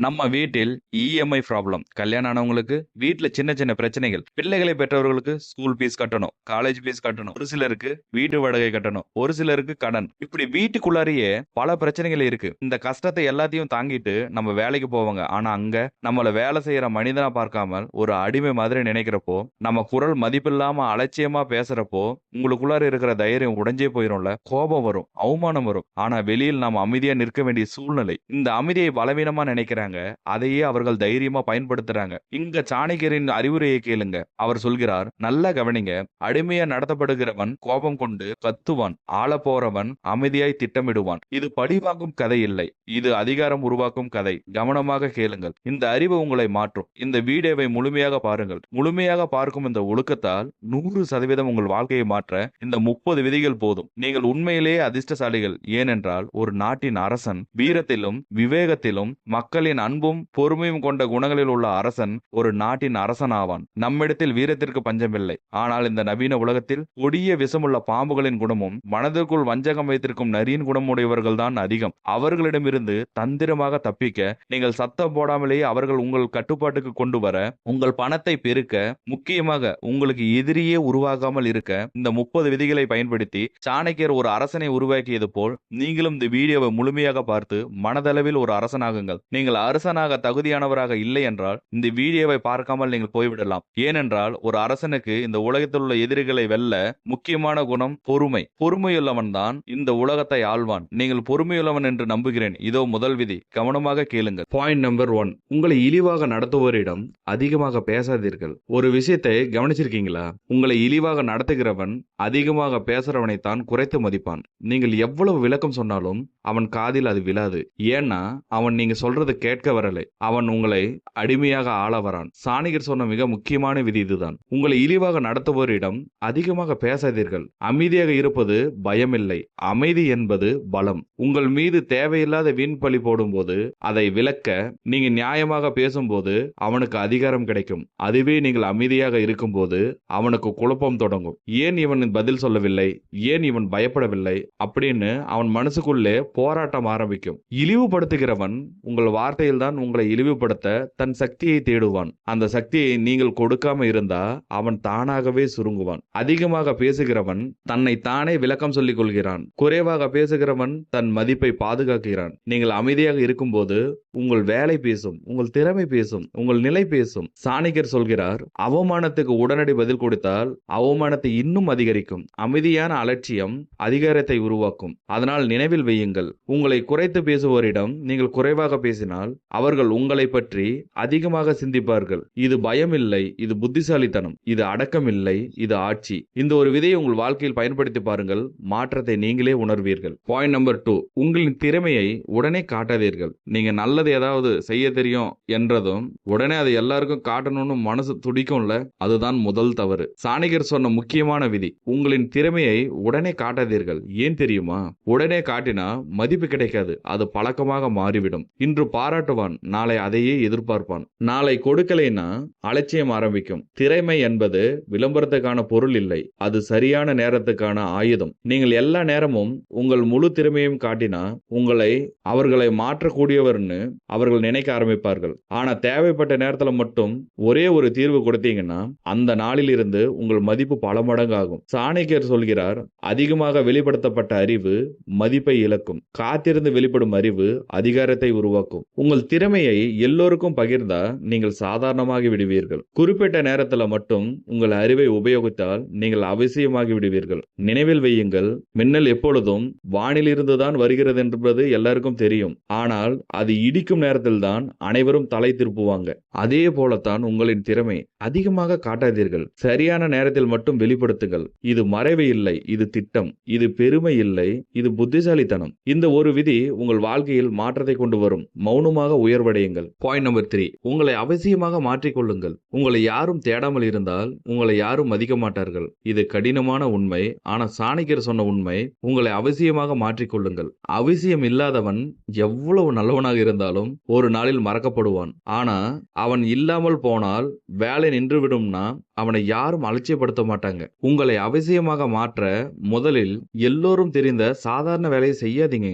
நம்ம வீட்டில் EMI problem, கல்யாணம் ஆனவங்களுக்கு வீட்ல சின்ன சின்ன பிரச்சனைகள், பிள்ளைகளை பெற்றவர்களுக்கு ஸ்கூல் ஃபீஸ் கட்டணும், காலேஜ் ஃபீஸ் கட்டணும், ஒரு சிலருக்கு வீட்டு வாடகை கட்டணும், ஒரு சிலருக்கு கடன். இப்படி வீட்டுக்குள்ளாரையே பல பிரச்சனைகள் இருக்கு. இந்த கஷ்டத்தை எல்லாத்தையும் தாங்கிட்டு நம்ம வேலைக்கு போவாங்க. ஆனா அங்க நம்மள வேலை செய்யற மனிதனா பார்க்காமல் ஒரு அடிமை மாதிரி நினைக்கிறப்போ, நம்ம குரல் மதிப்பில்லாம அலட்சியமா பேசுறப்போ உங்களுக்குள்ளார இருக்கிற தைரியம் உடைஞ்சே போயிரும்ல. கோபம் வரும், அவமானம் வரும். ஆனா வெளியில் நாம் அமைதியா நிற்க வேண்டிய சூழ்நிலை. இந்த அமைதியை பலவீனமா நினைக்கிறாங்க. அதையே அவர்கள் தைரியமா பயன்படுத்துறாங்க. இங்க சாணக்கியரின் அறிவுரையை கேளுங்க. அவர் சொல்கிறார், நல்லா கவனிங்க. அடிமையா நடத்தப்படுகிறவன் கோபம் கொண்டு கத்துவான், ஆள போறவன் அமைதியாய் திட்டமிடுவான். இது பழிவாங்கும் கதை இல்லை, இது அதிகாரம் உருவாக்கும் கதை. கவனமாக கேளுங்கள், இந்த அறிவு உங்களை மாற்றும். இந்த வீடியோவை முழுமையாக பாருங்கள். முழுமையாக பார்க்கும் இந்த ஒழுக்கத்தால் 100% உங்கள் வாழ்க்கையை மாற்ற இந்த 30 விதிகள் போதும். நீங்கள் உண்மையிலேயே அதிர்ஷ்டசாலிகள். ஏனென்றால் ஒரு நாட்டின் அரசன் வீரத்திலும் விவேகத்திலும் மக்களின் அன்பும் பொறுமையும் கொண்ட குணங்களில் உள்ள அரசன் ஒரு நாட்டின் அரசன் ஆவான். நம்மிடத்தில் வீரத்திற்கு பஞ்சமில்லை. ஆனால் இந்த நவீன உலகத்தில் கொடிய விஷமுள்ள பாம்புகளின் குணமும் மனதிற்குள் வஞ்சகம் வைத்திருக்கும் நரியின் குணமுடையவர்கள் தான் அதிகம். அவர்களிடமிருந்து தந்திரமாக தப்பிக்க நீங்கள் சத்தம் போடாமலேயே அவர்கள் உங்கள் கட்டுப்பாட்டுக்கு கொண்டு வர, உங்கள் பணத்தை பெருக்க, முக்கியமாக உங்களுக்கு எதிரியே உருவாகாமல் இருக்க இந்த 30 விதிகளை பயன்படுத்தி சாணக்கியர் ஒரு அரசனை உருவாக்கியது போல் நீங்களும் இந்த வீடியோவை முழுமையாக பார்த்து மனதளவில் ஒரு அரசனாகுங்கள். நீங்கள் அரசனாக தகுதியானவராக இல்லை என்றால் இந்த வீடியோவை பார்க்காமல் நீங்கள் போய்விடலாம். ஏனென்றால் ஒரு அரசனுக்கு இந்த உலகத்தில் உள்ள எதிரிகளை வெல்ல முக்கியமான குணம் பொறுமை. பொறுமையுள்ளவன் தான் இந்த உலகத்தை ஆள்வான். நீங்கள் பொறுமையுள்ளவன் என்று நம்புகிறேன். இதோ முதல் விதி, கவனமாக கேளுங்கள். பாயிண்ட் நம்பர் 1, உங்களை இழிவாக நடத்துவோரிடம் அதிகமாக பேசாதீர்கள். ஒரு விஷயத்தை கவனிச்சிருக்கீங்களா? உங்களை இழிவாக நடத்துகிறவன் அதிகமாக பேசுறவனை தான் குறைத்து மதிப்பான். நீங்கள் எவ்வளவு விளக்கம் சொன்னாலும் அவன் காதில் அது விழாது. ஏன்னா அவன் நீங்க சொல்றது கேட்க வரலை, அவன் உங்களை அடிமையாக ஆள வரான். சாணக்கியர் சொன்ன மிக முக்கியமான விதி இதுதான். உங்களை இழிவாக நடத்துவோரிடம் அதிகமாக பேசாதீர்கள். அமைதியாக இருப்பது பயமில்லை, அமைதி என்பது பலம். உங்கள் மீது தேவையில்லாத வீண் பழி போடும்போது அதை விளக்க நீங்க நியாயமாக பேசும்போது அவனுக்கு அதிகாரம் கிடைக்கும். அதுவே நீங்கள் அமைதியாக இருக்கும்போது அவனுக்கு குழப்பம் தொடங்கும். ஏன் இவன் பதில் சொல்லவில்லை, ஏன் இவன் பயப்படவில்லை அப்படின்னு அவன் மனசுக்குள்ளே போராட்டம் ஆரம்பிக்கும். இழிவுபடுத்துகிறவன் உங்கள் வார்த்தையில் தான் உங்களை இழிவுபடுத்த தன் சக்தியை தேடுவான். அந்த சக்தியை நீங்கள் கொடுக்காம இருந்தா அவன் தானாகவே சுருங்குவான். அதிகமாக பேசுகிறவன் தன்னை தானே விளக்கம் சொல்லிக் கொள்கிறான். குறைவாக பேசுகிறவன் தன் மதிப்பை பாதுகாக்கிறான். நீங்கள் அமைதியாக இருக்கும்போது உங்கள் வேலை பேசும், உங்கள் திறமை பேசும், உங்கள் நிலை பேசும். சாணக்கியர் சொல்கிறார், அவமானத்துக்கு உடனடி பதில் கொடுத்தால் அவமானத்தை இன்னும் அதிகரிக்கும். அமைதியான அலட்சியம் அதிகாரத்தை உருவாக்கும். அதனால் நினைவில் வையுங்கள், உங்களை குறைத்து பேசுவோரிடம் நீங்கள் குறைவாக பேசினால் அவர்கள் உங்களை பற்றி அதிகமாக சிந்திப்பார்கள். இது பயம் இல்லை, இது புத்திசாலித்தனம். இது அடக்கம் இல்லை, இது ஆட்சி. இந்த ஒரு விதையை உங்கள் வாழ்க்கையில் பயன்படுத்தி பாருங்கள், மாற்றத்தை நீங்களே உணர்வீர்கள். பாயிண்ட் நம்பர் 2, உங்களின் திறமையை உடனே காட்டாதீர்கள். நீங்க நல்லது ஏதாவது செய்ய தெரியும் என்றதும் உடனே அதை எல்லாருக்கும் காட்டணும்னு மனசு துடிக்கும்ல, அதுதான் முதல் தவறு. சாணக்கியர் சொன்ன முக்கியமான விதி, உங்களின் திறமையை உடனே காட்டாதீர்கள். ஏன் தெரியுமா? உடனே காட்டினா மதிப்பு கிடைக்காது, அது பழக்கமாக மாறிவிடும். இன்று பாராட்டுவான், நாளை அதையே எதிர்பார்ப்பான். நாளை கொடுக்கலைன்னா அலட்சியம் ஆரம்பிக்கும். திறமை என்பது விளம்பரத்துக்கான பொருள் இல்லை, அது சரியான நேரத்துக்கான ஆயுதம். நீங்கள் எல்லா நேரமும் உங்கள் முழு திறமையும் காட்டினா அவர்களை மாற்றக்கூடியவர்னு அவர்கள் நினைக்க ஆரம்பிப்பார்கள். ஆனா தேவைப்பட்ட நேரத்துல மட்டும் ஒரே ஒரு தீர்வு கொடுத்தீங்கன்னா அந்த நாளில் இருந்து உங்கள் மதிப்பு பல மடங்கு ஆகும். சாணக்கியர் சொல்கிறார், அதிகமாக வெளிப்படுத்தப்பட்ட அறிவு மதிப்பை இழக்கும், காத்திருந்து வெளிப்படும் அறிவு அதிகாரத்தை உருவாக்கும். உங்கள் திறமையை எல்லோருக்கும் பகிர்ந்தா நீங்கள் சாதாரணமாகி விடுவீர்கள். குறிப்பிட்ட நேரத்துல மட்டும் உங்கள் அறிவை உபயோகித்தால் நீங்கள் அவசியமாகி விடுவீர்கள். நினைவில் வையுங்கள், மின்னல் எப்பொழுதும் வானிலிருந்து தான் வருகிறது என்பது எல்லாருக்கும் தெரியும். ஆனால் அது இடிக்கும் நேரத்தில் தான் அனைவரும் தலை திருப்புவாங்க. அதே போலத்தான் உங்களின் திறமை அதிகமாக காட்டாதீர்கள். சரியான நேரத்தில் மட்டும் வெளிப்படுத்துங்கள். இது மறைவு இல்லை, இது திட்டம். இது பெருமை இல்லை, இது புத்திசாலித்தனம். இந்த ஒரு விதி உங்கள் வாழ்க்கையில் மாற்றத்தை கொண்டு வரும். மௌனமாக உயர்வடையுங்கள். பாயிண்ட் நம்பர் 3, உங்களை அவசியமாக மாற்றிக்கொள்ளுங்கள். உங்களை யாரும் தேடாமல் இருந்தால் உங்களை யாரும் மதிக்க மாட்டார்கள். இது கடினமான உண்மை, ஆனா சாணக்கியர் சொன்ன உண்மை. உங்களை அவசியமாக மாற்றிக்கொள்ளுங்கள். அவசியம் இல்லாதவன் எவ்வளவு நல்லவனாக இருந்தாலும் ஒரு நாளில் மறக்கப்படுவான். ஆனா அவன் இல்லாமல் போனால் வேலை நின்றுவிடும்னா அவனை யாரும் அலட்சியப்படுத்த மாட்டாங்க. உங்களை அவசியமாக மாற்ற முதலில் எல்லோரும் தெரிந்த சாதாரண வேலையை செய்யாதீங்க.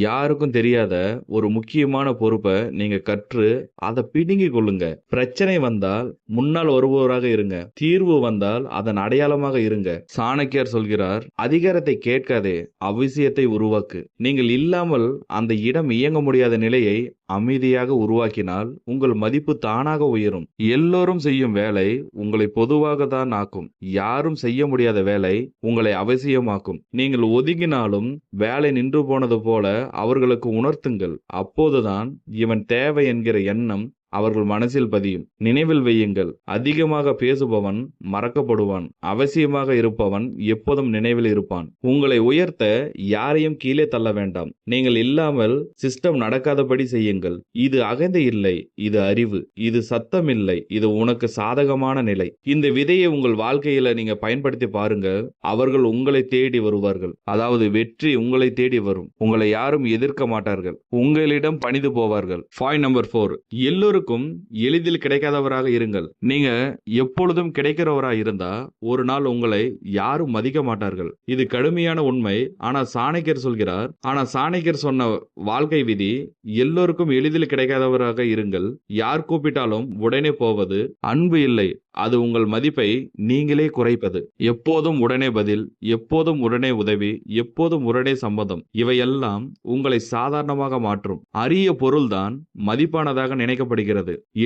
யாருக்கும் தெரியாத ஒரு முக்கியமான பொறுப்பை நீங்க கற்று அதை பிடுங்கிக் கொள்ளுங்க. பிரச்சனை வந்தால் முன்னால் வருபவராக இருங்க. தீர்வு வந்தால் அதன் அடையாளமாக இருங்க. சாணக்கியர் சொல்கிறார், அதிகாரத்தை கேட்காதே, அவசியத்தை உருவாக்கு. நீங்கள் இல்லாமல் அந்த இடம் இயங்க முடியாத நிலையை அமைதியாக உருவாக்கினால் உங்கள் மதிப்பு தானாக உயரும். எல்லோரும் செய்யும் வேலை உங்களை பொதுவாக தான் ஆக்கும். யாரும் செய்ய முடியாத வேலை உங்களை அவசியமாக்கும். நீங்கள் ஒதுங்கினாலும் வேலை நின்று போனது போல அவர்களுக்கு உணர்த்துங்கள். அப்போதுதான் இவன் தேவை என்கிற எண்ணம் அவர்கள் மனசில் பதியும். நினைவில் வையுங்கள், அதிகமாக பேசுபவன் மறக்கப்படுவான். அவசியமாக இருப்பவன் எப்போதும் நினைவில் இருப்பான். உங்களை உயர்த்த யாரையும் கீழே தள்ள வேண்டாம். நீங்கள் இல்லாமல் சிஸ்டம் நடக்காதபடி செய்யுங்கள். இது அகந்தை இல்லை, இது அறிவு. இது சத்தம் இல்லை, இது உனக்கு சாதகமான நிலை. இந்த விதையை உங்கள் வாழ்க்கையில நீங்க பயன்படுத்தி பாருங்க. அவர்கள் உங்களை தேடி வருவார்கள். அதாவது வெற்றி உங்களை தேடி வரும். உங்களை யாரும் எதிர்க்க மாட்டார்கள். உங்களிடம் பணிந்து போவார்கள். பாயிண்ட் நம்பர் 4, எல்லோருக்கும் எளிதில் கிடைக்காதவராக இருங்கள். நீங்க எப்பொழுதும் கிடைக்கிறவராக இருந்தா ஒரு நாள் உங்களை யாரும் மதிக்க மாட்டார்கள். இது கடுமையான உண்மை. ஆனா சாணக்கியர் சொன்ன வாழ்க்கை விதி, எல்லோருக்கும் எளிதில் கிடைக்காதவராக இருங்கள். யார் கூப்பிட்டாலும் உடனே போவது அன்பு இல்லை, அது உங்கள் மதிப்பை நீங்களே குறைப்பது. எப்போதும் உடனே பதில், எப்போதும் உடனே உதவி, எப்போதும் உடனே சம்மதம், இவையெல்லாம் உங்களை சாதாரணமாக மாற்றும். அரிய பொருள்தான் மதிப்பானதாக நினைக்கப்படுகிறது.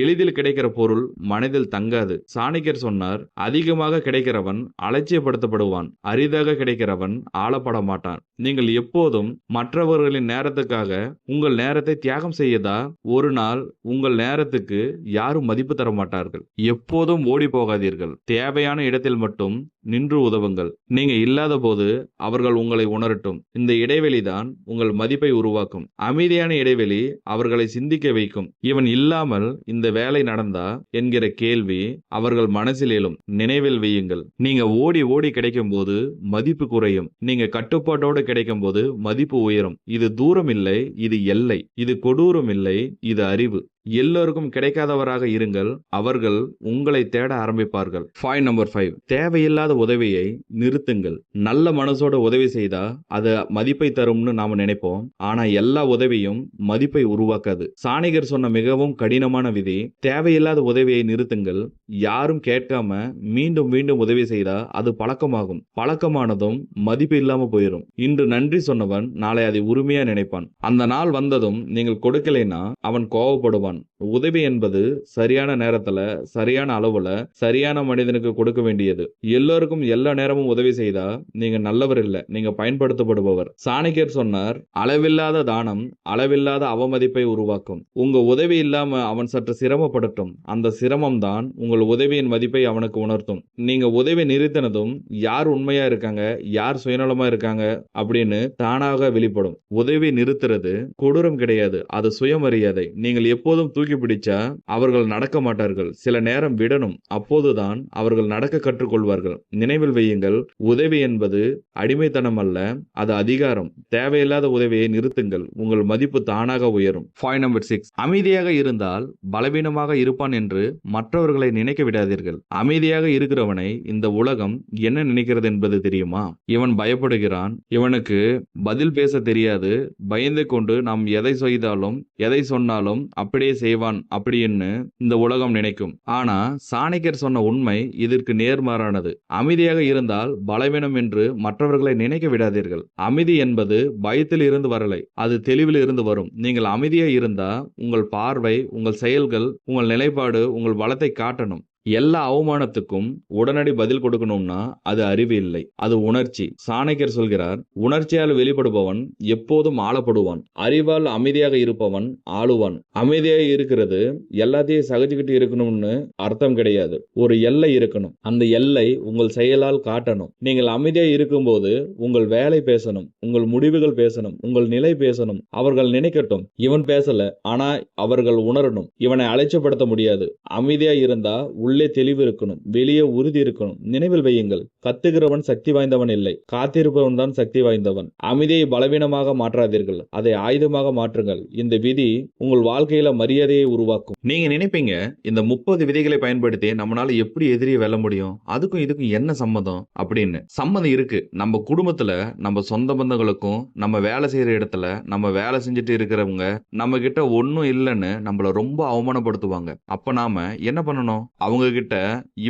எளிதில் கிடைக்கிற பொருள் மனதில் தங்காது. சாணக்கியர் சொன்னார், அதிகமாக கிடைக்கிறவன் அலட்சியப்படுத்தப்படுவான், அரிதாக கிடைக்கிறவன் ஆளப்பட மாட்டான். நீங்கள் எப்போதும் மற்றவர்களின் நேரத்துக்காக உங்கள் நேரத்தை தியாகம் செய்யதா ஒரு நாள் உங்கள் நேரத்துக்கு யாரும் மதிப்பு தர மாட்டார்கள். எப்போதும் ஓடி போகாதீர்கள். தேவையான இடத்தில் மட்டும் நின்று உதவுங்கள். நீங்க இல்லாத போது அவர்கள் உங்களை உணரட்டும். இந்த இடைவெளிதான் உங்கள் மதிப்பை உருவாக்கும். அமைதியான இடைவெளி அவர்களை சிந்திக்க வைக்கும். இவன் இல்லாமல் இந்த வேலை நடந்தா என்கிற கேள்வி அவர்கள் மனசில் எழும். நினைவில் வையுங்கள், நீங்க ஓடி ஓடி கிடைக்கும் போது மதிப்பு குறையும். நீங்க கட்டுப்பாட்டோடு கிடைக்கும் போது மதிப்பு உயரும். இது தூரம் இல்லை, இது எல்லை. இது கொடூரம் இல்லை, இது அறிவு. எல்லோருக்கும் கிடைக்காதவராக இருங்கள். அவர்கள் உங்களை தேட ஆரம்பிப்பார்கள். பாயிண்ட் நம்பர் 5, தேவையில்லாத உதவியை நிறுத்துங்கள். நல்ல மனசோட உதவி செய்தா அது மதிப்பை தரும்னு நாம நினைப்போம். ஆனா எல்லா உதவியும் மதிப்பை உருவாக்காது. சாணக்கியர் சொன்ன மிகவும் கடினமான விதி, தேவையில்லாத உதவியை நிறுத்துங்கள். யாரும் கேட்காம மீண்டும் மீண்டும் உதவி செய்தா அது பழக்கமாகும். பழக்கமானதும் மதிப்பு இல்லாம போயிடும். இன்று நன்றி சொன்னவன் நாளை அதை உரிமையா நினைப்பான். அந்த நாள் வந்ததும் நீங்கள் கொடுக்கலைன்னா அவன் கோவப்படுவான். உதவி என்பது சரியான நேரத்துல, சரியான அளவுல, சரியான மனிதனுக்கு கொடுக்க வேண்டியது. எல்லோருக்கும் எல்லா நேரமும் உதவி செய்தா நீங்க நல்லவர் இல்ல, நீங்க பயன்படுத்தப்படுபவர். சாணக்கியர் சொன்னார், அளவில்லாத தானம் அளவில்லாத அவமதிப்பை உருவாக்கும். உங்க உதவி இல்லாம அவன் சற்று சிரமப்படட்டும். அந்த சிரமம் தான் உங்கள் உதவியின் மதிப்பை அவனுக்கு உணர்த்தும். நீங்க உதவி நிறுத்தினதும் யார் உண்மையா இருக்காங்க, யார் சுயநலமா இருக்காங்க அப்படின்னு தானாக வெளிப்படும். உதவி நிறுத்துறது கொடூரம் கிடையாது, அது சுயமரியாதை. நீங்கள் எப்போதும் தூக்கி பிடிச்சா அவர்கள் நடக்க மாட்டார்கள். சில நேரம் விடணும். அப்போதுதான் அவர்கள் நடக்க கற்றுக்கொள்வார்கள். நினைவில் வையுங்கள், உதவி என்பது அடிமைத்தனம் அல்ல, அது அதிகாரம். தேவையில்லாத உதவியை நிறுத்துங்கள். உங்கள் மதிப்பு தானாக உயரும். பாயிண்ட் நம்பர் 6, அமைதியாக இருந்தால் பலவீனமாக இருப்பான் என்று மற்றவர்களை நினைக்க விடாதீர்கள். அமைதியாக இருக்கிறவனை இந்த உலகம் என்ன நினைக்கிறது என்பது தெரியுமா? இவன் பயப்படுகிறான், இவனுக்கு பதில் பேச தெரியாது, பயந்து கொண்டு நாம் எதை செய்தாலும் எதை சொன்னாலும் அப்படியே செய்வான் அப்படின்னு இந்த உலகம் நினைக்கும். ஆனா சாணக்கியர் சொன்ன உண்மை இதற்கு நேர்மாறானது. அமைதியாக இருந்தால் பலவீனம் என்று மற்றவர்களை நினைக்க விடாதீர்கள். அமைதி என்பது பயத்தில் இருந்து வரலை, அது தெளிவில் இருந்து வரும். நீங்கள் அமைதியாக இருந்தா உங்கள் பார்வை, உங்கள் செயல்கள், உங்கள் நிலைப்பாடு உங்கள் பலத்தை காட்டணும். எல்லா அவமானத்துக்கும் உடனடி பதில் கொடுக்கணும்னா அது அறிவு இல்லை, அது உணர்ச்சி. சாணக்கியர் சொல்கிறார், உணர்ச்சியால் வெளிப்படுபவன் எப்போதும் ஆளப்படுவான், அறிவால் அமைதியாக இருப்பவன் ஆளுவான். அமைதியாக இருக்கிறது எல்லாத்தையும் சகிச்சுக்கிட்டு இருக்கணும்னு அர்த்தம் கிடையாது. ஒரு எல்லை இருக்கணும். அந்த எல்லை உங்கள் செயலால் காட்டணும். நீங்கள் அமைதியாக இருக்கும்போது உங்கள் வேலை பேசணும், உங்கள் முடிவுகள் பேசணும், உங்கள் நிலை பேசணும். அவர்கள் நினைக்கட்டும் இவன் பேசல, ஆனா அவர்கள் உணரணும். இவனை அலட்சியப்படுத்த முடியாது. அமைதியா இருந்தா உள்ளே தெளிவு இருக்கணும், வெளியே உறுதி இருக்கணும். நினைவில் வையுங்கள், கத்துகிறவன் சக்தி வாய்ந்தவன் இல்லை, காத்திருப்பவன் தான் சக்தி வாய்ந்தவன். அமைதியை பலவீனமாக மாற்றாதீர்கள், அதை ஆயுதமாக மாற்றுங்கள். இந்த விதி உங்கள் வாழ்க்கையில மரியாதையை உருவாக்கும். நீங்க நினைப்பீங்க, இந்த 30 விதிகளை பயன்படுத்தி நம்மளால எப்படி எதிரியை வெல்ல முடியும், அதுக்கும் இதுக்கும் என்ன சம்மதம் அப்படின்னு. சம்மதம் இருக்கு. நம்ம குடும்பத்துல, நம்ம சொந்த பந்தங்களுக்கும், நம்ம வேலை செய்யற இடத்துல, நம்ம வேலை செஞ்சுட்டு இருக்கிறவங்க நம்ம கிட்ட ஒன்னும் இல்லைன்னு நம்மள ரொம்ப அவமானப்படுத்துவாங்க. அப்ப நாம என்ன பண்ணணும்? அவங்க கிட்ட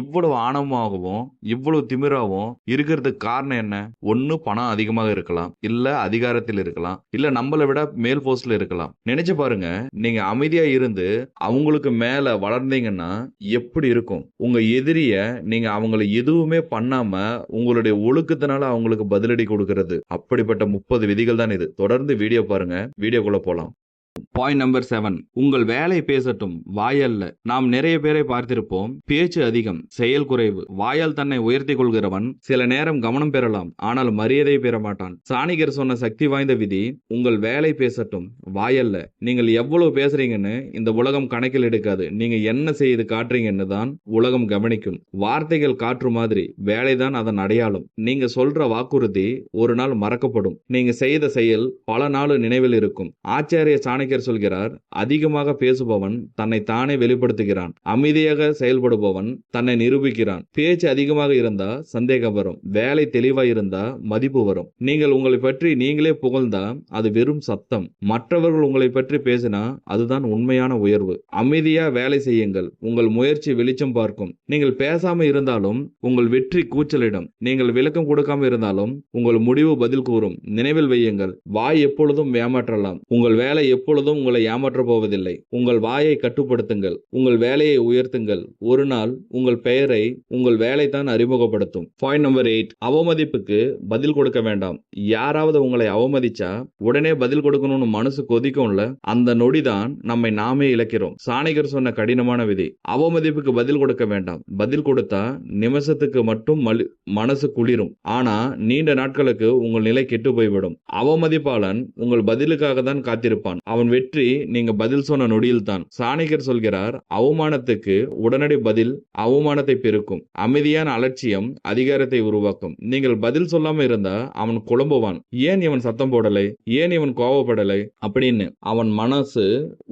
இவ்வளவு ஆணவமாகவும் இவ்வளவு திமிராவும் இருக்கிறதுக்கு காரணம் என்ன? ஒன்னு பணம் அதிகமாக இருக்கலாம், இல்ல அதிகாரத்தில் இருக்கலாம், இல்ல நம்மளை விட மேல் போஸ்ட்ல இருக்கலாம். நினைச்சு பாருங்க, நீங்க அமைதியா இருந்து அவங்களுக்கு மேல வளர்ந்தீங்கன்னா எப்படி இருக்கும்? உங்க எதிரிய நீங்க அவங்களை எதுவுமே பண்ணாம உங்களுடைய ஒழுக்கத்தினால அவங்களுக்கு பதிலடி கொடுக்கிறது. அப்படிப்பட்ட 30 விதிகள் தான் இது. தொடர்ந்து வீடியோ பாருங்க. வீடியோக்குள்ள போலாம். பாயிண்ட் நம்பர் 7, உங்கள் வேலை பேசட்டும், வாயல்ல. நாம் நிறைய பேரை பார்த்திருப்போம். பேச்சு அதிகம், செயல் குறைவு. வாயால் தன்னை உயர்த்தி கொள்கிறவன் சில நேரம் கவனம் பெறலாம், ஆனால் மரியாதை பெற மாட்டான். சாணிகர் சொன்ன சக்தி வாய்ந்த விதி, உங்கள் வேலை பேசட்டும், வாயல்ல. நீங்கள் எவ்வளவு பேசுறீங்கன்னு இந்த உலகம் கணக்கில் எடுக்காது. நீங்க என்ன செய்து காட்டுறீங்கன்னு தான் உலகம் கவனிக்கும். வார்த்தைகள் காற்று மாதிரி, வேலைதான் அதன் அடையாளம். நீங்க சொல்ற வாக்குறுதி ஒரு நாள் மறக்கப்படும். நீங்க செய்த செயல் பல நாள் நினைவில் இருக்கும். ஆச்சாரிய சாணக்கியர் சொல்கிறார், அதிகமாக பேசுபவன் தன்னை தானே வெளிப்படுத்துகிறான், அமைதியாக செயல்படுபவன் தன்னை நிரூபிக்கிறான். பேச்சு அதிகமாக இருந்தா சந்தேகம் வரும், வேலை தெளிவா இருந்தா மதிப்பு வரும். நீங்கள் உங்களை பற்றி நீங்களே புகழ்ந்தா அது வெறும் சத்தம். மற்றவர்கள் உங்களை பற்றி பேசினா அதுதான் உண்மையான உயர்வு. அமைதியா வேலை செய்யுங்கள், உங்கள் முயற்சி வெளிச்சம் பார்க்கும். நீங்கள் பேசாம இருந்தாலும் உங்கள் வெற்றி கூச்சலிடும். நீங்கள் விளக்கம் கொடுக்காம இருந்தாலும் உங்கள் முடிவு பதில் கூறும். நினைவில் வையுங்கள், வாய் எப்பொழுதும் ஏமாற்றலாம், உங்கள் வேலை எப்பொழுதும் உங்களை ஏமாற்ற போவதில்லை. உங்கள் வாயை கட்டுப்படுத்துங்கள், உங்கள் வேலையை உயர்த்துங்கள். ஒரு நாள் உங்கள் பெயரை உங்கள் வேலை தான் அறிமுகப்படுத்தும். பாயிண்ட் நம்பர் 8, அவமதிப்புக்கு பதில் கொடுக்க வேண்டாம். யாராவது உங்களை அவமதிச்சா உடனே பதில் கொடுக்கணும்னு மனசு கொதிக்கும்ல, அந்த நொடிதான் நம்மை நாமே இழக்கிறோம். சாணிகர் சொன்ன கடினமான விதி, அவமதிப்புக்கு பதில் கொடுக்க வேண்டாம். பதில் கொடுத்தா நிமிஷத்துக்கு மட்டும் மனசு குளிரும், ஆனா நீண்ட நாட்களுக்கு உங்கள் நிலை கெட்டு போய்விடும். அவமதிப்பாளன் உங்கள் பதிலுக்காக தான் காத்திருப்பான். அவன் வெற்றி நீங்க பதில் சொன்ன நொடியில் தான். சாணிகர் சொல்கிறார், அவமானத்துக்கு உடனடி பதில் அவமானத்தை பெருக்கும். அமைதியான அலட்சியம் அதிகாரத்தை உருவாக்கும். நீங்கள் பதில் சொல்லாம இருந்தா அவன் குழம்புவான். ஏன் இவன் சத்தம் போடலை, ஏன் இவன் கோவப்படலை அப்படின்னு அவன் மனசு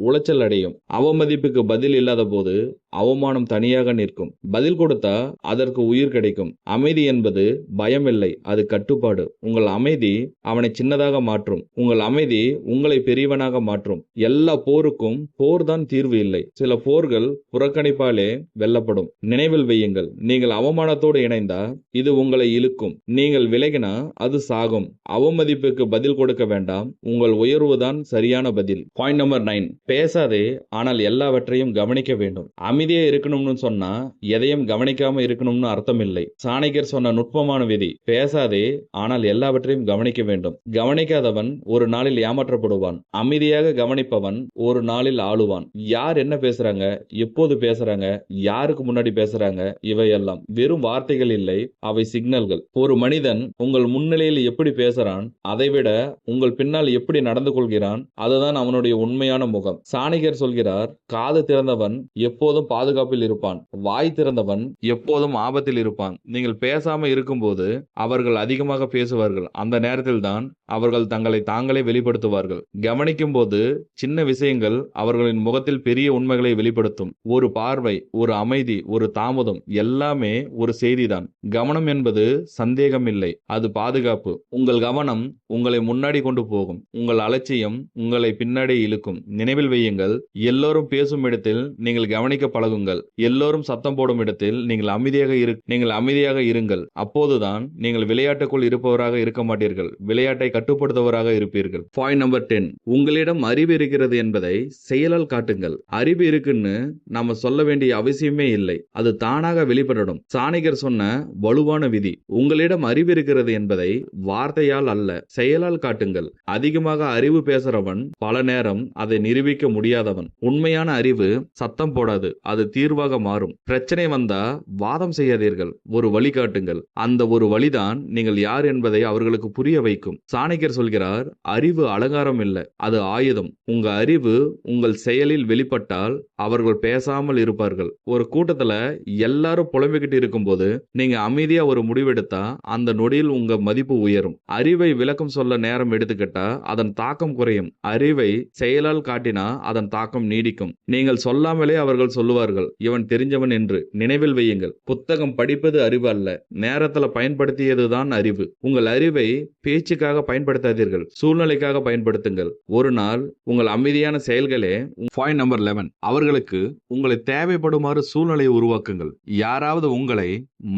உளைச்சல் அடையும். அவமதிப்புக்கு பதில் இல்லாத போது அவமானம் தனியாக நிற்கும். பதில் கொடுத்தா அதற்கு உயிர் கிடைக்கும். அமைதி என்பது பயம் இல்லை, அது கட்டுப்பாடு. உங்கள் அமைதி அவனை சின்னதாக மாற்றும், உங்கள் அமைதி உங்களை பெரியவனாக மாற்றும். எல்லா போருக்கும் போர் தான் தீர்வு இல்லை. சில போர்கள் புறக்கணிப்பாலே வெல்லப்படும். நினைவில் வையுங்கள், நீங்கள் அவமானத்தோடு இணைந்தா இது உங்களை இழுக்கும். நீங்கள் விலகினா அது சாகும். அவமதிப்புக்கு பதில் கொடுக்க வேண்டாம், உங்கள் உயர்வு தான் சரியான பதில். பாயிண்ட் நம்பர் 9, பேசாதே ஆனால் எல்லாவற்றையும் கவனிக்க வேண்டும். அமைதியா இருக்கணும்னு சொன்னா எதையும் கவனிக்காம இருக்கணும்னு அர்த்தம் இல்லை. சாணிகர் சொன்ன நுட்பமான விதி, பேசாதே ஆனால் எல்லாவற்றையும் கவனிக்க வேண்டும். கவனிக்காதவன் ஒரு நாளில் ஏமாற்றப்படுவான். அமைதியாக கவனிப்பவன் ஒரு நாளில் ஆளுவான். யார் என்ன பேசுறாங்க, எப்போது பேசுறாங்க, யாருக்கு முன்னாடி பேசுறாங்க, இவையெல்லாம் வெறும் வார்த்தைகள் இல்லை, அவை சிக்னல்கள். ஒரு மனிதன் உங்கள் முன்னிலையில் எப்படி பேசுறான், அதைவிட உங்கள் பின்னால் எப்படி நடந்து கொள்கிறான், அதுதான் அவனுடைய உண்மையான முகம். சாணிகர் சொல்கிறார், காது திறந்தவன் எப்போதும் பாதுகாப்பில் இருப்பான், வாய் திறந்தவன் எப்போதும் ஆபத்தில் இருப்பான். நீங்கள் பேசாம இருக்கும்போது அவர்கள் அதிகமாக பேசுவார்கள். அந்த நேரத்தில் தான் அவர்கள் தங்களை தாங்களே வெளிப்படுத்துவார்கள். கவனிக்கும் போது சின்ன விஷயங்கள் அவர்களின் முகத்தில் பெரிய உண்மைகளை வெளிப்படுத்தும். ஒரு பார்வை, ஒரு அமைதி, ஒரு தாமதம், எல்லாமே ஒரு செய்திதான். கவனம் என்பது சந்தேகம் இல்லை, அது பாதுகாப்பு. உங்கள் கவனம் உங்களை முன்னாடி கொண்டு போகும், உங்கள் அலட்சியம் உங்களை பின்னாடி இழுக்கும். நினைவில் வையுங்கள், எல்லோரும் பேசும் இடத்தில் நீங்கள் கவனிக்க பழகுங்கள். எல்லோரும் சத்தம் போடும் இடத்தில் நீங்கள் அமைதியாக இருங்கள். அப்போதுதான் நீங்கள் விளையாட்டுக்குள் இருப்பவராக இருக்க மாட்டீர்கள், விளையாட்டை கட்டுப்படுத்துவராக இருப்பீர்கள். பாயிண்ட் நம்பர் 10, உங்களிடம் அறிவு இருக்கிறது என்பதை செயலால் காட்டுங்கள். அறிவு இருக்குன்னு நாம சொல்ல வேண்டிய அவசியமே இல்லை, அது தானாக வெளிப்படணும். சாணிகர் சொன்ன வலுவான விதி, உங்களிடம் அறிவு இருக்கிறது என்பதை வார்த்தையால் அல்ல செயலால் காட்டுங்கள். அதிகமாக அறிவு பேசுறவன் பல நேரம் அதை நிரூபிக்க முடியாதவன். உண்மையான அறிவு சத்தம் போடாது, அது தீர்வாக மாறும். பிரச்சனை வந்தா வாதம் செய்யாதீர்கள், ஒரு வழி காட்டுங்கள். அந்த ஒரு வழிதான் நீங்கள் யார் என்பதை அவர்களுக்கு புரிய வைக்கும். சாணக்கியர் சொல்கிறார், அறிவு அலங்காரம் இல்லை, அது ஆயுதம். உங்க அறிவு உங்கள் செயலில் வெளிப்பட்டால் அவர்கள் பேசாமல் இருப்பார்கள். ஒரு கூட்டத்துல எல்லாரும் புலம்பிக்கிட்டு இருக்கும்போது நீங்க அமைதியா ஒரு முடிவெடுத்தா அந்த நொடியில் உங்க மதிப்பு உயரும். அறிவை விளக்கம் சொல்ல நேரம் எடுத்துக்கிட்டா அதன் தாக்கம் குறையும். அறிவை செயலால் காட்டினா அதன் தாக்கம் நீடிக்கும். நீங்கள் சொல்லாமலே அவர்கள் சொல்லுவார்கள், இவன் தெரிஞ்சவன் என்று. நினைவில் வையுங்கள், புத்தகம் படிப்பது அறிவு அல்ல, நேரத்துல பயன்படுத்தியதுதான் அறிவு. உங்கள் அறிவை பேச்சுக்காக பயன்படுத்தாதீர்கள், சூழ்நிலைக்காக பயன்படுத்துங்கள். ஒரு நாள் உங்கள் அமைதியான செயல்களே. பாயிண்ட் நம்பர் 11, அவர்களுக்கு உங்களை தேவைப்படுமாறு சூழ்நிலையை உருவாக்குங்கள். யாராவது உங்களை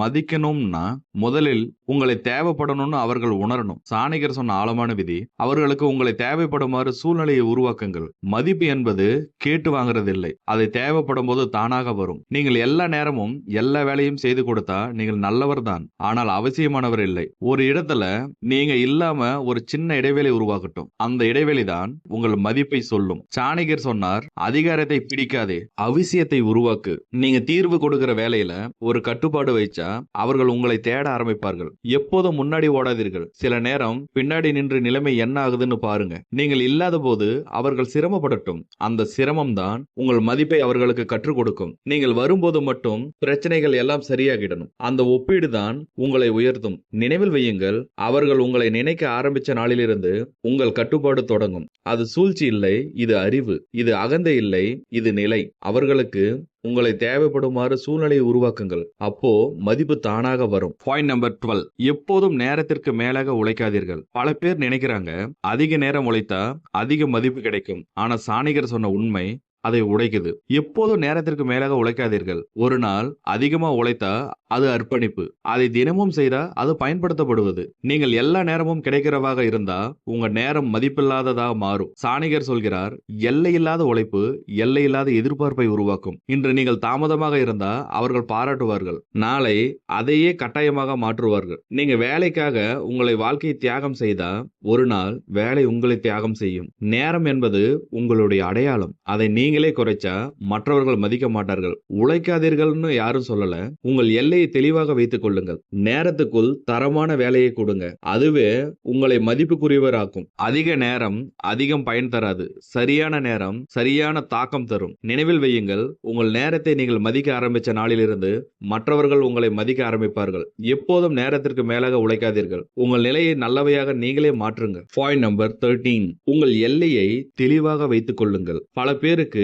மதிக்கணும்னா முதலில் உங்களை தேவைப்படணும்னு அவர்கள் உணரணும். சாணக்கியர் சொன்ன ஆழமான விதி, அவர்களுக்கு உங்களை தேவைப்படுமாறு சூழ்நிலையை உருவாக்குங்கள். மதிப்பு என்பது கேட்டு வாங்குறதில்லை, அதை தேவைப்படும் போது தானாக வரும். நீங்கள் எல்லா நேரமும் எல்லா வேலையும் செய்து கொடுத்தா நீங்கள் நல்லவர் தான், ஆனால் அவசியமானவர் இல்லை. ஒரு இடத்துல நீங்க இல்லாம ஒரு சின்ன இடைவேளை உருவாக்கட்டும், அந்த இடைவெளி தான் உங்கள் மதிப்பை சொல்லும். சாணக்கியர் சொன்னார், அதிகாரத்தை பிடிக்காதே, அவசியத்தை உருவாக்கு. நீங்க தீர்வு கொடுக்கிற வேலையில ஒரு கட்டுப்பாடு வைச்சா அவர்கள் உங்களை தேட ஆரம்பிப்பார்கள். எப்போதும் முன்னாடி ஓடாதீர்கள், சில நேரம் பின்னாடி நின்று நிலைமை என்ன ஆகுதுன்னு பாருங்க. நீங்கள் இல்லாத போது அவர்கள் சிரமப்படட்டும், அந்த சிரமம் தான் உங்கள் மதிப்பை அவர்களுக்கு கற்றுக் கொடுக்கும். நீங்கள் வரும்போது மட்டும் பிரச்சனைகள் எல்லாம் சரியாகிடணும், அந்த ஒப்பீடு தான் உங்களை உயர்த்தும். நினைவில் வையுங்கள், அவர்கள் உங்களை நினைக்க ஆரம்பிச்ச நாளிலிருந்து உங்கள் கட்டுப்பாடு தொடங்கும். அது சூழ்ச்சி இல்லை, இது அறிவு. இது அகந்தை இல்லை, இது நிலை. அவர்களுக்கு உங்களை தேவைப்படுமாறு சூழ்நிலையை உருவாக்குங்கள், அப்போ மதிப்பு தானாக வரும். பாயிண்ட் நம்பர் 12, எப்போதும் நேரத்திற்கு மேலாக உழைக்காதீர்கள். பல பேர் நினைக்கிறாங்க அதிக நேரம் உழைத்தா அதிக மதிப்பு கிடைக்கும். ஆனா சாணக்கியர் சொன்ன உண்மை அதை உடைக்குது. எப்போதும் நேரத்திற்கு மேலாக உழைக்காதீர்கள். ஒரு நாள் அதிகமா உழைத்தா அது அர்ப்பணிப்பு, அதை தினமும் செய்தா அது பயன்படுத்தப்படுவது. நீங்கள் எல்லா நேரமும் கிடைக்கிறவாக இருந்தா உங்க நேரம் மதிப்பில்லாததாக மாறும். சாணக்கியர் சொல்கிறார், எல்லையில்லாத உழைப்பு எல்லையில்லாத எதிர்பார்ப்பை உருவாக்கும். இன்று நீங்கள் தாமதமாக இருந்தா அவர்கள் பாராட்டுவார்கள், நாளை அதையே கட்டாயமாக மாற்றுவார்கள். நீங்க வேலைக்காக உங்களை வாழ்க்கையை தியாகம் செய்தா ஒரு நாள் வேலை உங்களை தியாகம் செய்யும். நேரம் என்பது உங்களுடைய அடையாளம், அதை நீங்களே குறைச்சா மற்றவர்கள் மதிக்க மாட்டார்கள். உழைக்காதீர்கள்னு யாரும் சொல்லல, உங்கள் எல்லையை தெளிவாக வைத்துக் கொள்ளுங்கள். நேரத்துக்குள் தரமான வேலையை கொடுங்க, அதுவே உங்களை மதிப்புக்குரியவராக்கும். அதிக நேரம் அதிகம் பயன் தராது, சரியான நேரம் சரியான தாக்கம் தரும். நினைவில் வையுங்கள், உங்கள் நேரத்தை நீங்கள் மதிக்க ஆரம்பிச்ச நாளிலிருந்து மற்றவர்கள் உங்களை மதிக்க ஆரம்பிப்பார்கள். எப்போதும் நேரத்திற்கு மேலாக உழைக்காதீர்கள், உங்கள் நிலையை நல்லவையாக நீங்களே மாற்றுங்க. பாயிண்ட் நம்பர் 13, உங்கள் எல்லையை தெளிவாக வைத்துக் கொள்ளுங்கள். பல பேருக்கு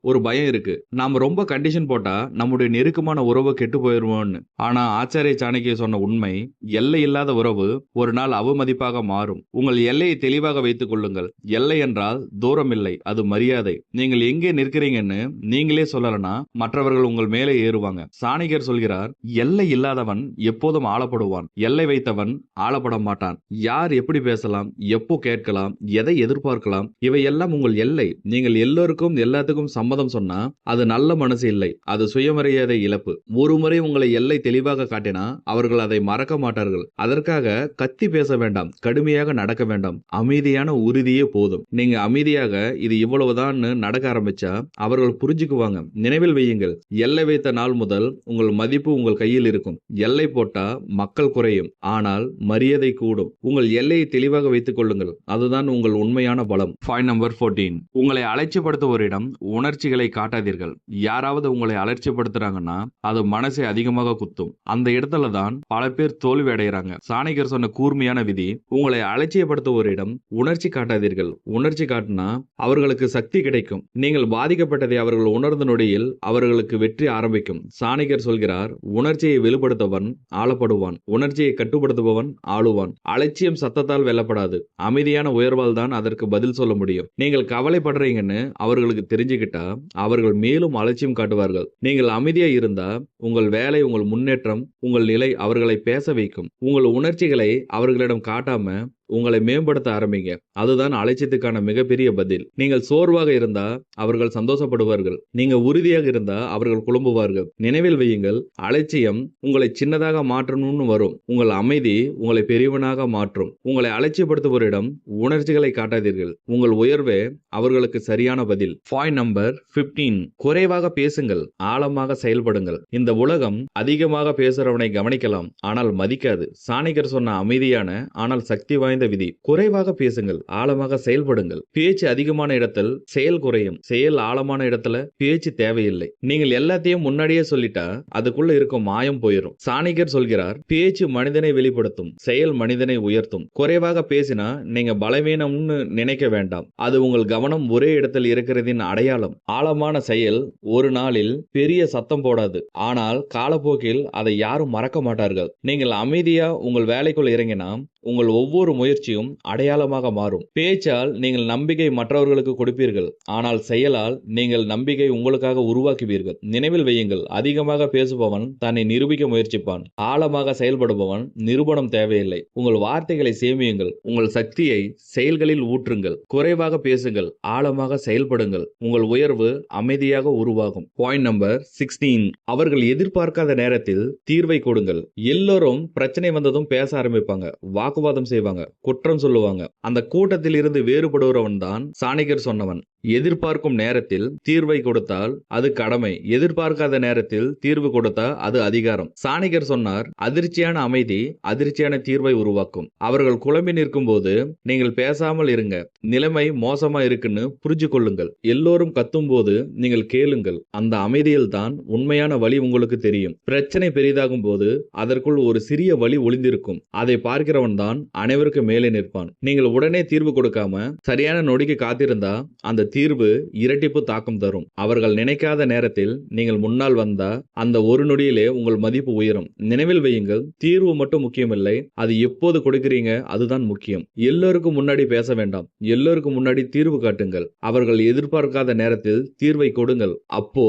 ஒரு பயம் இருக்கு, நாம ரொம்ப கண்டிஷன் போட்டா நம்முடைய நெருக்கமான உறவு கெட்டு போயிருவோம்னு. ஆனா ஆச்சாரிய சாணக்கியர் சொன்ன உண்மை, எல்லை இல்லாத உறவு ஒரு நாள் அவமதிப்பாக மாறும். உங்கள் எல்லையை தெளிவாக வைத்துக் கொள்ளுங்கள். எல்லை என்றால் தூரம் இல்லை, அது மரியாதை. நீங்கள் எங்கே நிற்கிறீங்கன்னு நீங்களே சொல்லலனா மற்றவர்கள் உங்கள் மேலே ஏறுவாங்க. சாணக்கியர் சொல்கிறார், எல்லை இல்லாதவன் எப்போதும் ஆளப்படுவான், எல்லை வைத்தவன் ஆளப்பட மாட்டான். யார் எப்படி பேசலாம், எப்போ கேட்கலாம், எதை எதிர்பார்க்கலாம், இவையெல்லாம் உங்கள் எல்லை. நீங்கள் எல்லோருக்கும் எல்லாத்துக்கும் சம்மதம் சொன்னா அது நல்ல மனசு இல்லை, அது சுயமரியாதை இழப்பு. ஒரு முறை உங்களை எல்லை தெளிவாக காட்டினா அவர்கள் அதை மறக்க மாட்டார்கள். அதற்காக கத்தி பேச வேண்டாம், கடுமையாக நடக்க வேண்டாம், அமைதியான உறுதியே போதும். நீங்க அமைதியாக இது இவ்வளவுதான் நடக்க ஆரம்பிச்சா அவர்கள் புரிஞ்சுக்குவாங்க. நினைவில் வையுங்கள், எல்லை வைத்த நாள் முதல் உங்கள் மதிப்பு உங்கள் கையில் இருக்கும். எல்லை போட்டா மக்கள் குறையும், ஆனால் மரியாதை கூடும். உங்கள் எல்லையை தெளிவாக வைத்துக் கொள்ளுங்கள், அதுதான் உங்கள் உண்மையான பலம். பாயிண்ட் நம்பர் 14, உங்களை அலட்சியப்படுத்துவோரிடம் உணர்ச்சிகளை காட்டாதீர்கள். யாராவது உங்களை அலட்சியப்படுத்துறாங்கன்னா அது மனசை அதிகமாக குத்தும். அந்த இடத்துல தான் பல பேர் தோல்வி அடைகிறாங்க. சாணக்கியர் சொன்ன கூர்மையான விதி, உங்களை அலட்சியப்படுத்துவோரிடம் உணர்ச்சி காட்டாதீர்கள். உணர்ச்சி காட்டினா அவர்களுக்கு சக்தி கிடைக்கும். நீங்கள் பாதிக்கப்பட்டதை அவர்கள் உணர்ந்த நொடியில் அவர்களுக்கு வெற்றி ஆரம்பிக்கும். சாணக்கியர் சொல்கிறார், உணர்ச்சியை வெளிப்படுத்தவன் ஆளப்படுவான், உணர்ச்சியை கட்டுப்படுத்துபவன் ஆளுவான். அலட்சியம் சத்தத்தால் வெல்லப்படாது, அமைதியான உயர்வால் தான் அதற்கு பதில் சொல்ல முடியும். நீங்கள் கவலைப்படுறீங்கன்னு அவர்களுக்கு தெரிஞ்சுக்கிட்டா அவர்கள் மேலும் அலட்சியம் காட்டுவார்கள். நீங்கள் அமைதியா இருந்தா உங்கள் வேலை, உங்கள் முன்னேற்றம், உங்கள் நிலை அவர்களை பேச வைக்கும். உங்கள் உணர்ச்சிகளை அவர்களிடம் காட்டாம உங்களை மேம்படுத்த ஆரம்பிங்க. அதுதான் அலட்சியத்துக்கான மிகப்பெரிய பதில். நீங்கள் சோர்வாக இருந்தா அவர்கள் சந்தோஷப்படுவார்கள். நீங்க உறுதியாக இருந்தா அவர்கள் குழம்புவார்கள். நினைவில் வையுங்கள், அலட்சியம் உங்களை சின்னதாக மாற்றணும்னு வரும். உங்கள் அமைதி உங்களை பெரியவனாக மாற்றும். உங்களை அலட்சியப்படுத்துவோரிடம் உணர்ச்சிகளை காட்டாதீர்கள். உங்கள் உயர்வே அவர்களுக்கு சரியான பதில். Point number 15. குறைவாக பேசுங்கள், ஆழமாக செயல்படுங்கள். இந்த உலகம் அதிகமாக பேசுறவனை கவனிக்கலாம், ஆனால் மதிக்காது. சாணிகர் சொன்ன அமைதியான ஆனால் சக்தி வாய்ந்த விதி. குறைவாக பேசுங்கள், ஆழமாக செயல்படுங்கள். பேச்சு அதிகமான இடத்தில் செயல் குறையும். செயல் ஆழமான இடத்துல பேச்சு தேவையில்லை. நீங்கள் எல்லாத்தையும் முன்னாடியே சொல்லிட்டா அதுக்குள்ள இருக்கும் மாயம் போயிடும். சாணிகர் சொல்கிறார், பேச்சு மனிதனை வெளிப்படுத்தும், செயல் மனிதனை உயர்த்தும். குறைவாக பேசினா நீங்க பலவீனம்னு நினைக்க வேண்டாம். அது உங்கள் கவனம் ஒரே இடத்தில் இருக்கிறதின் அடையாளம். ஆழமான செயல் ஒரு நாளில் பெரிய சத்தம் போடாது, ஆனால் காலப்போக்கில் அதை யாரும் மறக்க மாட்டார்கள். நீங்கள் அமைதியா உங்கள் வேலைக்குள் இறங்கினா உங்கள் ஒவ்வொரு முயற்சியும் அடையாளமாக மாறும். பேச்சால் நீங்கள் நம்பிக்கை மற்றவர்களுக்கு கொடுப்பீர்கள், ஆனால் செயலால் நீங்கள் நம்பிக்கை உங்களுக்காக உருவாக்குவீர்கள். நினைவில் வையுங்கள், அதிகமாக பேசுபவன் தன்னை நிரூபிக்க முயற்சிப்பான். ஆழமாக செயல்படுபவன் நிரூபணம் தேவையில்லை. உங்கள் வார்த்தைகளை சேமியுங்கள், உங்கள் சக்தியை செயல்களில் ஊற்றுங்கள். குறைவாக பேசுங்கள், ஆழமாக செயல்படுங்கள். உங்கள் உயர்வு அமைதியாக உருவாகும். Point number 16. அவர்கள் எதிர்பார்க்காத நேரத்தில் தீர்வை கொடுங்கள். எல்லோரும் பிரச்சனை வந்ததும் பேச ஆரம்பிப்பாங்க, வாக்குவாதம் செய்வாங்க, குற்றம் சொல்லுவாங்க. அந்த கூட்டத்தில் இருந்து வேறுபடுகிறவன் தான் சாணிகர் சொன்னவன். எதிர்பார்க்கும் நேரத்தில் தீர்வை கொடுத்தால் அது கடமை, எதிர்பார்க்காத நேரத்தில் தீர்வு கொடுத்தா அது அதிகாரம். சாணிகர் சொன்னார், அதிர்ச்சியான அமைதி அதிர்ச்சியான தீர்வை உருவாக்கும். அவர்கள் குழம்பி நிற்கும் போது நீங்கள் பேசாமல் இருங்க. நிலைமை மோசமா இருக்குன்னு புரிஞ்சு கொள்ளுங்கள். எல்லோரும் கத்தும் போது நீங்கள் கேளுங்கள். அந்த அமைதியில் தான் உண்மையான வழி உங்களுக்கு தெரியும். பிரச்சனை பெரிதாகும் போது அதற்குள் ஒரு சிறிய வழி ஒளிந்திருக்கும். அதை பார்க்கிறவன் தான் அனைவருக்கும் மேலே நிற்பான். நீங்கள் உடனே தீர்வு கொடுக்காம சரியான நொடிக்கு காத்திருந்தா அந்த தீர்வு இரட்டிப்பு தாக்கம் தரும். அவர்கள் நினைக்காத நேரத்தில் நீங்கள் முன்னால் வந்தா அந்த ஒரு நொடியிலே உங்கள் மதிப்பு உயரும். நினைவில் வையுங்கள், தீர்வு மட்டும் முக்கியமில்லை, அது எப்போது கொடுக்கிறீங்க அதுதான் முக்கியம். எல்லோருக்கும் முன்னாடி பேச வேண்டாம், எல்லோருக்கும் முன்னாடி தீர்வு காட்டுங்கள். அவர்கள் எதிர்பார்க்காத நேரத்தில் தீர்வை கொடுங்கள். அப்போ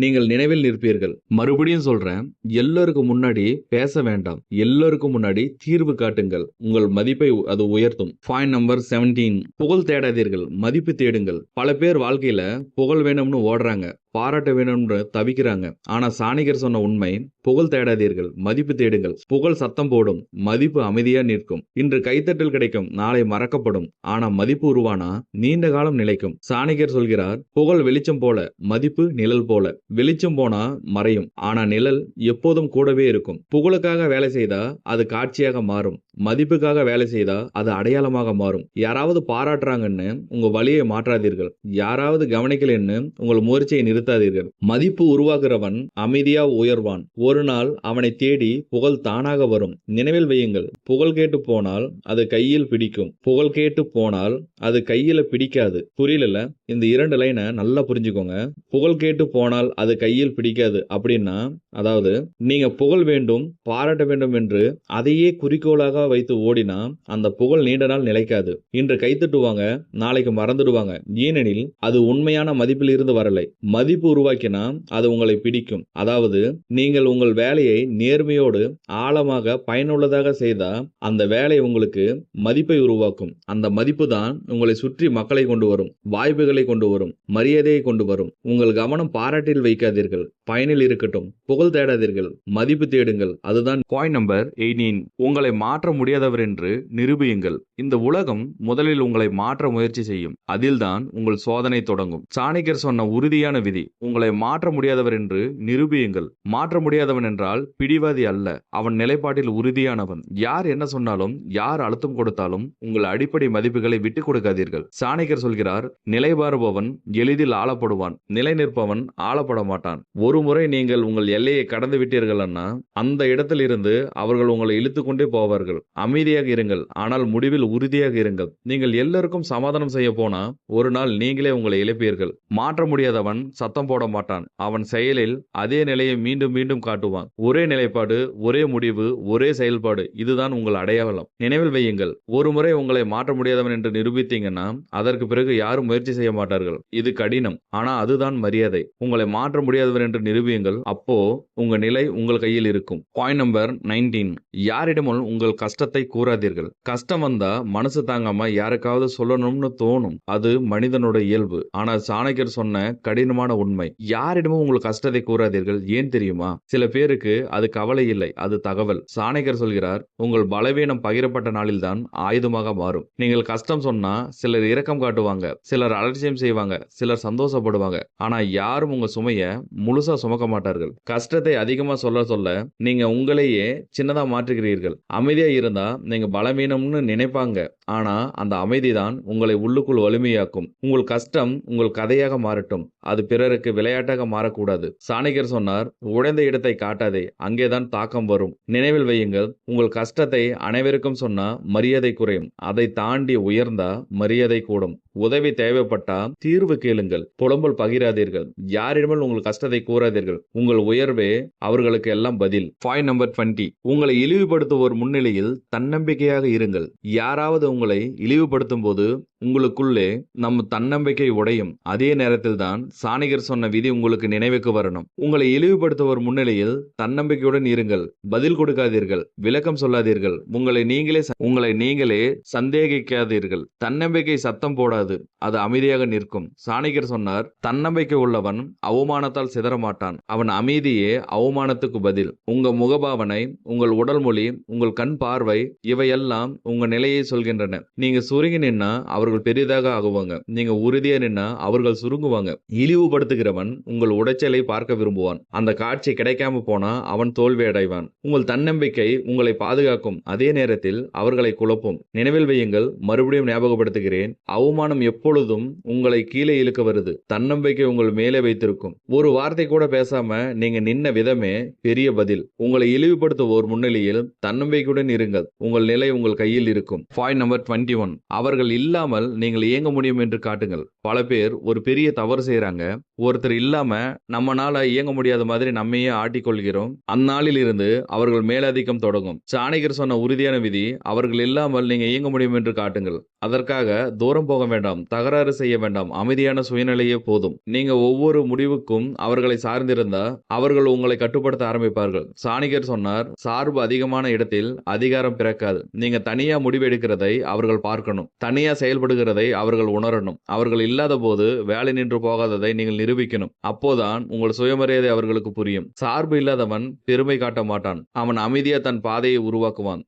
நீங்கள் நினைவில் நிற்பீர்கள். மறுபடியும் சொல்றேன், எல்லோருக்கும் முன்னாடி பேச வேண்டாம், எல்லோருக்கும் முன்னாடி தீர்வு காட்டுங்கள். உங்கள் மதிப்பை அது உயர்த்தும். Point number 17. புகழ் தேடாதீர்கள், மதிப்பு தேடுங்கள். பல பேர் வாழ்க்கையில புகழ் வேணும்னு ஓடுறாங்க, பாராட்ட வேணும்னு தவிக்கிறாங்க. ஆனா சாணிகர் சொன்ன உண்மை, புகழ் தேடாதீர்கள், மதிப்பு தேடுங்கள். புகழ் சத்தம் போடும், மதிப்பு அமைதியா நிற்கும். இன்று கைத்தட்டல் கிடைக்கும், நாளை மறக்கப்படும். ஆனா மதிப்பு உருவானா நீண்ட காலம் நிலைக்கும். சாணிகர் சொல்கிறார், புகழ் வெளிச்சம் போல, மதிப்பு நிழல் போல. வெளிச்சம் போனா மறையும், ஆனா நிழல் எப்போதும் கூடவே இருக்கும். புகழுக்காக வேலை செய்தா அது காட்சியாக மாறும், மதிப்புக்காக வேலை செய்தா அது அடையாளமாக மாறும். யாராவது பாராட்டுறாங்கன்னு உங்க வழியை மாற்றாதீர்கள், யாராவது கவனிக்கலன்னு உங்கள் முயற்சியை நிறுத்தாதீர்கள். மதிப்பு உருவாக்குறவன் அமைதியா உயர்வான். ஒரு நாள் அவனை தேடி புகழ் தானாக வரும். நினைவில் வையுங்கள், புகழ் கேட்டு போனால் அது கையில் பிடிக்கும், புகழ் கேட்டு போனால் அது கையில பிடிக்காது. புரியல? இந்த 2 லைனை நல்லா புரிஞ்சுக்கோங்க. புகழ் கேட்டு போனால் அது கையில் பிடிக்காது அப்படின்னா, அதாவது நீங்க புகழ் வேண்டும், பாராட்ட வேண்டும் என்று அதையே குறிக்கோளாக வைத்து ஓடினா அந்த புகழ் நீண்ட நாள் நிலைக்காது. இன்று கைத்தட்டுவாங்க, நாளைக்கு மறந்துடுவாங்க. ஏனெனில் அது உண்மையான மதிப்பில் இருந்து வரலை. மதிப்பு உருவாக்கினா அது உங்களை பிடிக்கும். அதாவது நீங்கள் உங்கள் வேலையை நேர்மையோடு ஆழமாக பயனுள்ளதாக செய்தா அந்த வேலை உங்களுக்கு மதிப்பை உருவாக்கும். அந்த மதிப்பு தான் உங்களை சுற்றி மக்களை கொண்டு வரும், வாய்ப்புகளை கொண்டு வரும், மரியாதையை கொண்டு வரும். உங்கள் கவனம் பாராட்டில் வைக்காதீர்கள், பயனில் இருக்கட்டும். புகழ் தேடாதீர்கள், மதிப்பு தேடுங்கள். அதுதான் பாயிண்ட் நம்பர் 18. உங்களை மாற்ற முடியாதவர் என்று நிரூபியுங்கள். இந்த உலகம் முதலில் உங்களை மாற்ற முயற்சி செய்யும், அதில்தான் உங்கள் சோதனை தொடங்கும். சாணிகர் சொன்ன உறுதியான விதி, உங்களை மாற்ற முடியாதவர் என்று நிரூபியுங்கள். மாற்ற முடியாதவன் என்றால் பிடிவாதி அல்ல, அவன் நிலைப்பாட்டில் உறுதியானவன். யார் என்ன சொன்னாலும், யார் அழுத்தம் கொடுத்தாலும் உங்கள் அடிப்படை மதிப்புகளை விட்டுக் கொடுக்காதீர்கள். சாணிகர் சொல்கிறார், நிலைபாறுபவன் எளிதில் ஆளப்படுவான், நிலை நிற்பவன் ஆளப்பட மாட்டான். ஒரு முறை நீங்கள் உங்கள் எல்லையை கடந்து விட்டீர்கள்னா அந்த இடத்தில் இருந்து அவர்கள் உங்களை இழுத்துக்கொண்டே போவார்கள். அமைதியாக இருங்கள், ஆனால் முடிவில் உறுதியாக இருங்கள். நீங்கள் எல்லாருக்கும் சமாதானம் செய்ய போனா ஒரு நாள் நீங்களே உங்களை இழப்பீர்கள். மாற்ற முடியாதவன் சத்தம் சத்தம் போட மாட்டான். அவன் செயலில் அதே நிலையை மீண்டும் மீண்டும் காட்டுவான். ஒரே நிலைப்பாடு, ஒரே முடிவு, ஒரே செயல்பாடு. இதுதான் உங்கள் அடையாளம். நினைவில் வையுங்கள், ஒரு முறை உங்களை மாற்ற முடியாதவன் என்று நிரூபித்தீங்கன்னா அதற்கு பிறகு யாரும் முயற்சி செய்ய மாட்டார்கள். இது கடினம், ஆனா அதுதான் மரியாதை. உங்களை மாற்ற முடியாதவர் என்று நிரூபியுங்கள். அப்போ உங்க நிலை உங்கள் கையில் இருக்கும். Point number 19. யாரிடமும் உங்கள் கஷ்டத்தை கூறாதீர்கள். கஷ்டம் வந்தா மனசு தாங்காம யாருக்காவது சொல்லணும்னு தோணும். அது மனிதனோட இயல்பு. ஆனா சாணக்கியர் சொன்ன கடினமான உண்மை, யாரிடமும் உங்கள் கஷ்டத்தை கூறாதீர்கள். ஏன் தெரியுமா? சில பேருக்கு அது கவலை இல்லை, அது தகவல். சாணக்கியர் சொல்கிறார், உங்கள் பலவீனம் பகிரப்பட்ட நாளில்தான் ஆயுதமாக மாறும். நீங்கள் கஷ்டம் சொன்னா சிலர் இரக்கம் காட்டுவாங்க, சிலர் அலட்சியம் செய்வாங்க, சிலர் சந்தோஷப்படுவாங்க. ஆனா யாரும் உங்க சுமைய முழுசா சுமக்க மாட்டார்கள். கஷ்டத்தை அதிகமா சொல்ல சொல்ல நீங்க உங்களையே சின்னதா மாற்றுகிறீர்கள். அமைதியா இருந்தா நீங்க பலவீனம்னு நினைப்பாங்க. ஆனா அந்த அமைதிதான் உங்களை உள்ளுக்குள் வலிமையாக்கும். உங்கள் கஷ்டம் உங்கள் கதையாக மாறட்டும். அது பிறருக்கு விளையாட்டாக மாறக்கூடாது. சாணக்கியர் சொன்னார், உடைந்த இடத்தை காட்டாதே, அங்கேதான் தாக்கம் வரும். நினைவில் வையுங்கள், உங்கள் கஷ்டத்தை அனைவருக்கும் சொன்னா மரியாதை குறையும். அதை தாண்டி உயர்ந்தா மரியாதை கூடும். உதவி தேவைப்பட்டா தீர்வு கேளுங்கள். புலம்பல் பகிராதீர்கள். யாரிடமும் உங்கள் கஷ்டத்தை கூறாதீர்கள். உங்கள் உயர்வே அவர்களுக்கு எல்லாம் பதில். Point number 20. உங்களை இழிவுபடுத்துவோர் முன்னிலையில் தன்னம்பிக்கையாக இருங்கள். யாராவது உங்களை இழிவுபடுத்தும் போது உங்களுக்குள்ளே நம்ம தன்னம்பிக்கை உடையும். அதே நேரத்தில் தான் சாணக்கியர் சொன்ன விதி உங்களுக்கு நினைவுக்கு வரணும். உங்களை இழிவுபடுத்துவோர் முன்னிலையில் தன்னம்பிக்கையுடன் இருங்கள். பதில் கொடுக்காதீர்கள், விளக்கம் சொல்லாதீர்கள், உங்களை நீங்களே சந்தேகிக்காதீர்கள். தன்னம்பிக்கை சத்தம் போடாது, அது அமைதியாக நிற்கும். சாணக்கியர் சொன்னார், தன்னம்பிக்கை உள்ளவன் அவமானத்தால் சிதற மாட்டான். அவன் அமைதியே அவமானத்துக்கு பதில். உங்க முகபாவனை, உங்கள் உடல் மொழி, உங்கள் கண் பார்வை, இவையெல்லாம் உங்க நிலையை சொல்கின்றன. நீங்க சுருங்கி நின்னா அவர்கள் பெரிதாக ஆகுவாங்க. நீங்க உறுதியா நின்னா அவர்கள் சுருங்குவாங்க. இழிவுபடுத்துகிறவன் உங்கள் உடைச்சலை பார்க்க விரும்புவான். அந்த காட்சி கிடைக்காம போனா அவன் தோல்வி அடைவான். உங்கள் தன்னம்பிக்கை உங்களை பாதுகாக்கும், அதே நேரத்தில் அவர்களை குழப்பும். நினைவில் வையுங்கள், மறுபடியும் ஞாபகப்படுத்துகிறேன், அவமானம் எப்பொழுதும் உங்களை கீழே இழுக்க வருது. தன்னம்பிக்கை உங்கள் மேலே வைத்திருக்கும். ஒரு வார்த்தை கூட பேசாம நீங்க நின்ன விதமே பெரிய பதில். உங்களை இழிவுபடுத்துவோர் முன்னிலையில் தன்னம்பிக்கையுடன் இருங்கள். உங்கள் நிலை உங்கள் கையில் இருக்கும். Point number 21. அவர்கள் இல்லாமல் நீங்கள் இயங்க முடியும் என்று காட்டுங்கள். பல பேர் ஒரு பெரிய தவறு செய்யறாங்க. ஒருத்தர் இல்லாம நம்மனால இயங்க முடியாத மாதிரி நம்மையே ஆட்டிக்கொள்கிறோம். அந்நாளில் இருந்து அவர்கள் மேலாதிக்கம் தொடங்கும். சாணக்கியர் சொன்ன உறுதியான விதி, அவர்கள் இல்லாமல் நீங்க இயங்க முடியும் என்று காட்டுங்கள். அதற்காக தூரம் போக வேண்டாம், தகராறு செய்ய வேண்டாம், அமைதியான சுயநிலையே போதும். நீங்க ஒவ்வொரு முடிவுக்கும் அவர்களை சார்ந்திருந்தா அவர்கள் உங்களை கட்டுப்படுத்த ஆரம்பிப்பார்கள். சாணக்கியர் சொன்னார், சார்பு அதிகமான இடத்தில் அதிகாரம் பிறக்காது. நீங்க தனியா முடிவெடுக்கிறதை அவர்கள் பார்க்கணும், தனியா செயல்படுகிறதை அவர்கள் உணரணும். அவர்கள் இல்லாத போது வேலை நின்று போகாததை நீங்கள் நிரூபிக்கணும். அப்போதான் உங்கள் சுயமரியாதை அவர்களுக்கு புரியும். சார்பு இல்லாதவன் பெருமை காட்ட மாட்டான். அவன் அமைதியா தன் பாதையை உருவாக்குவான்.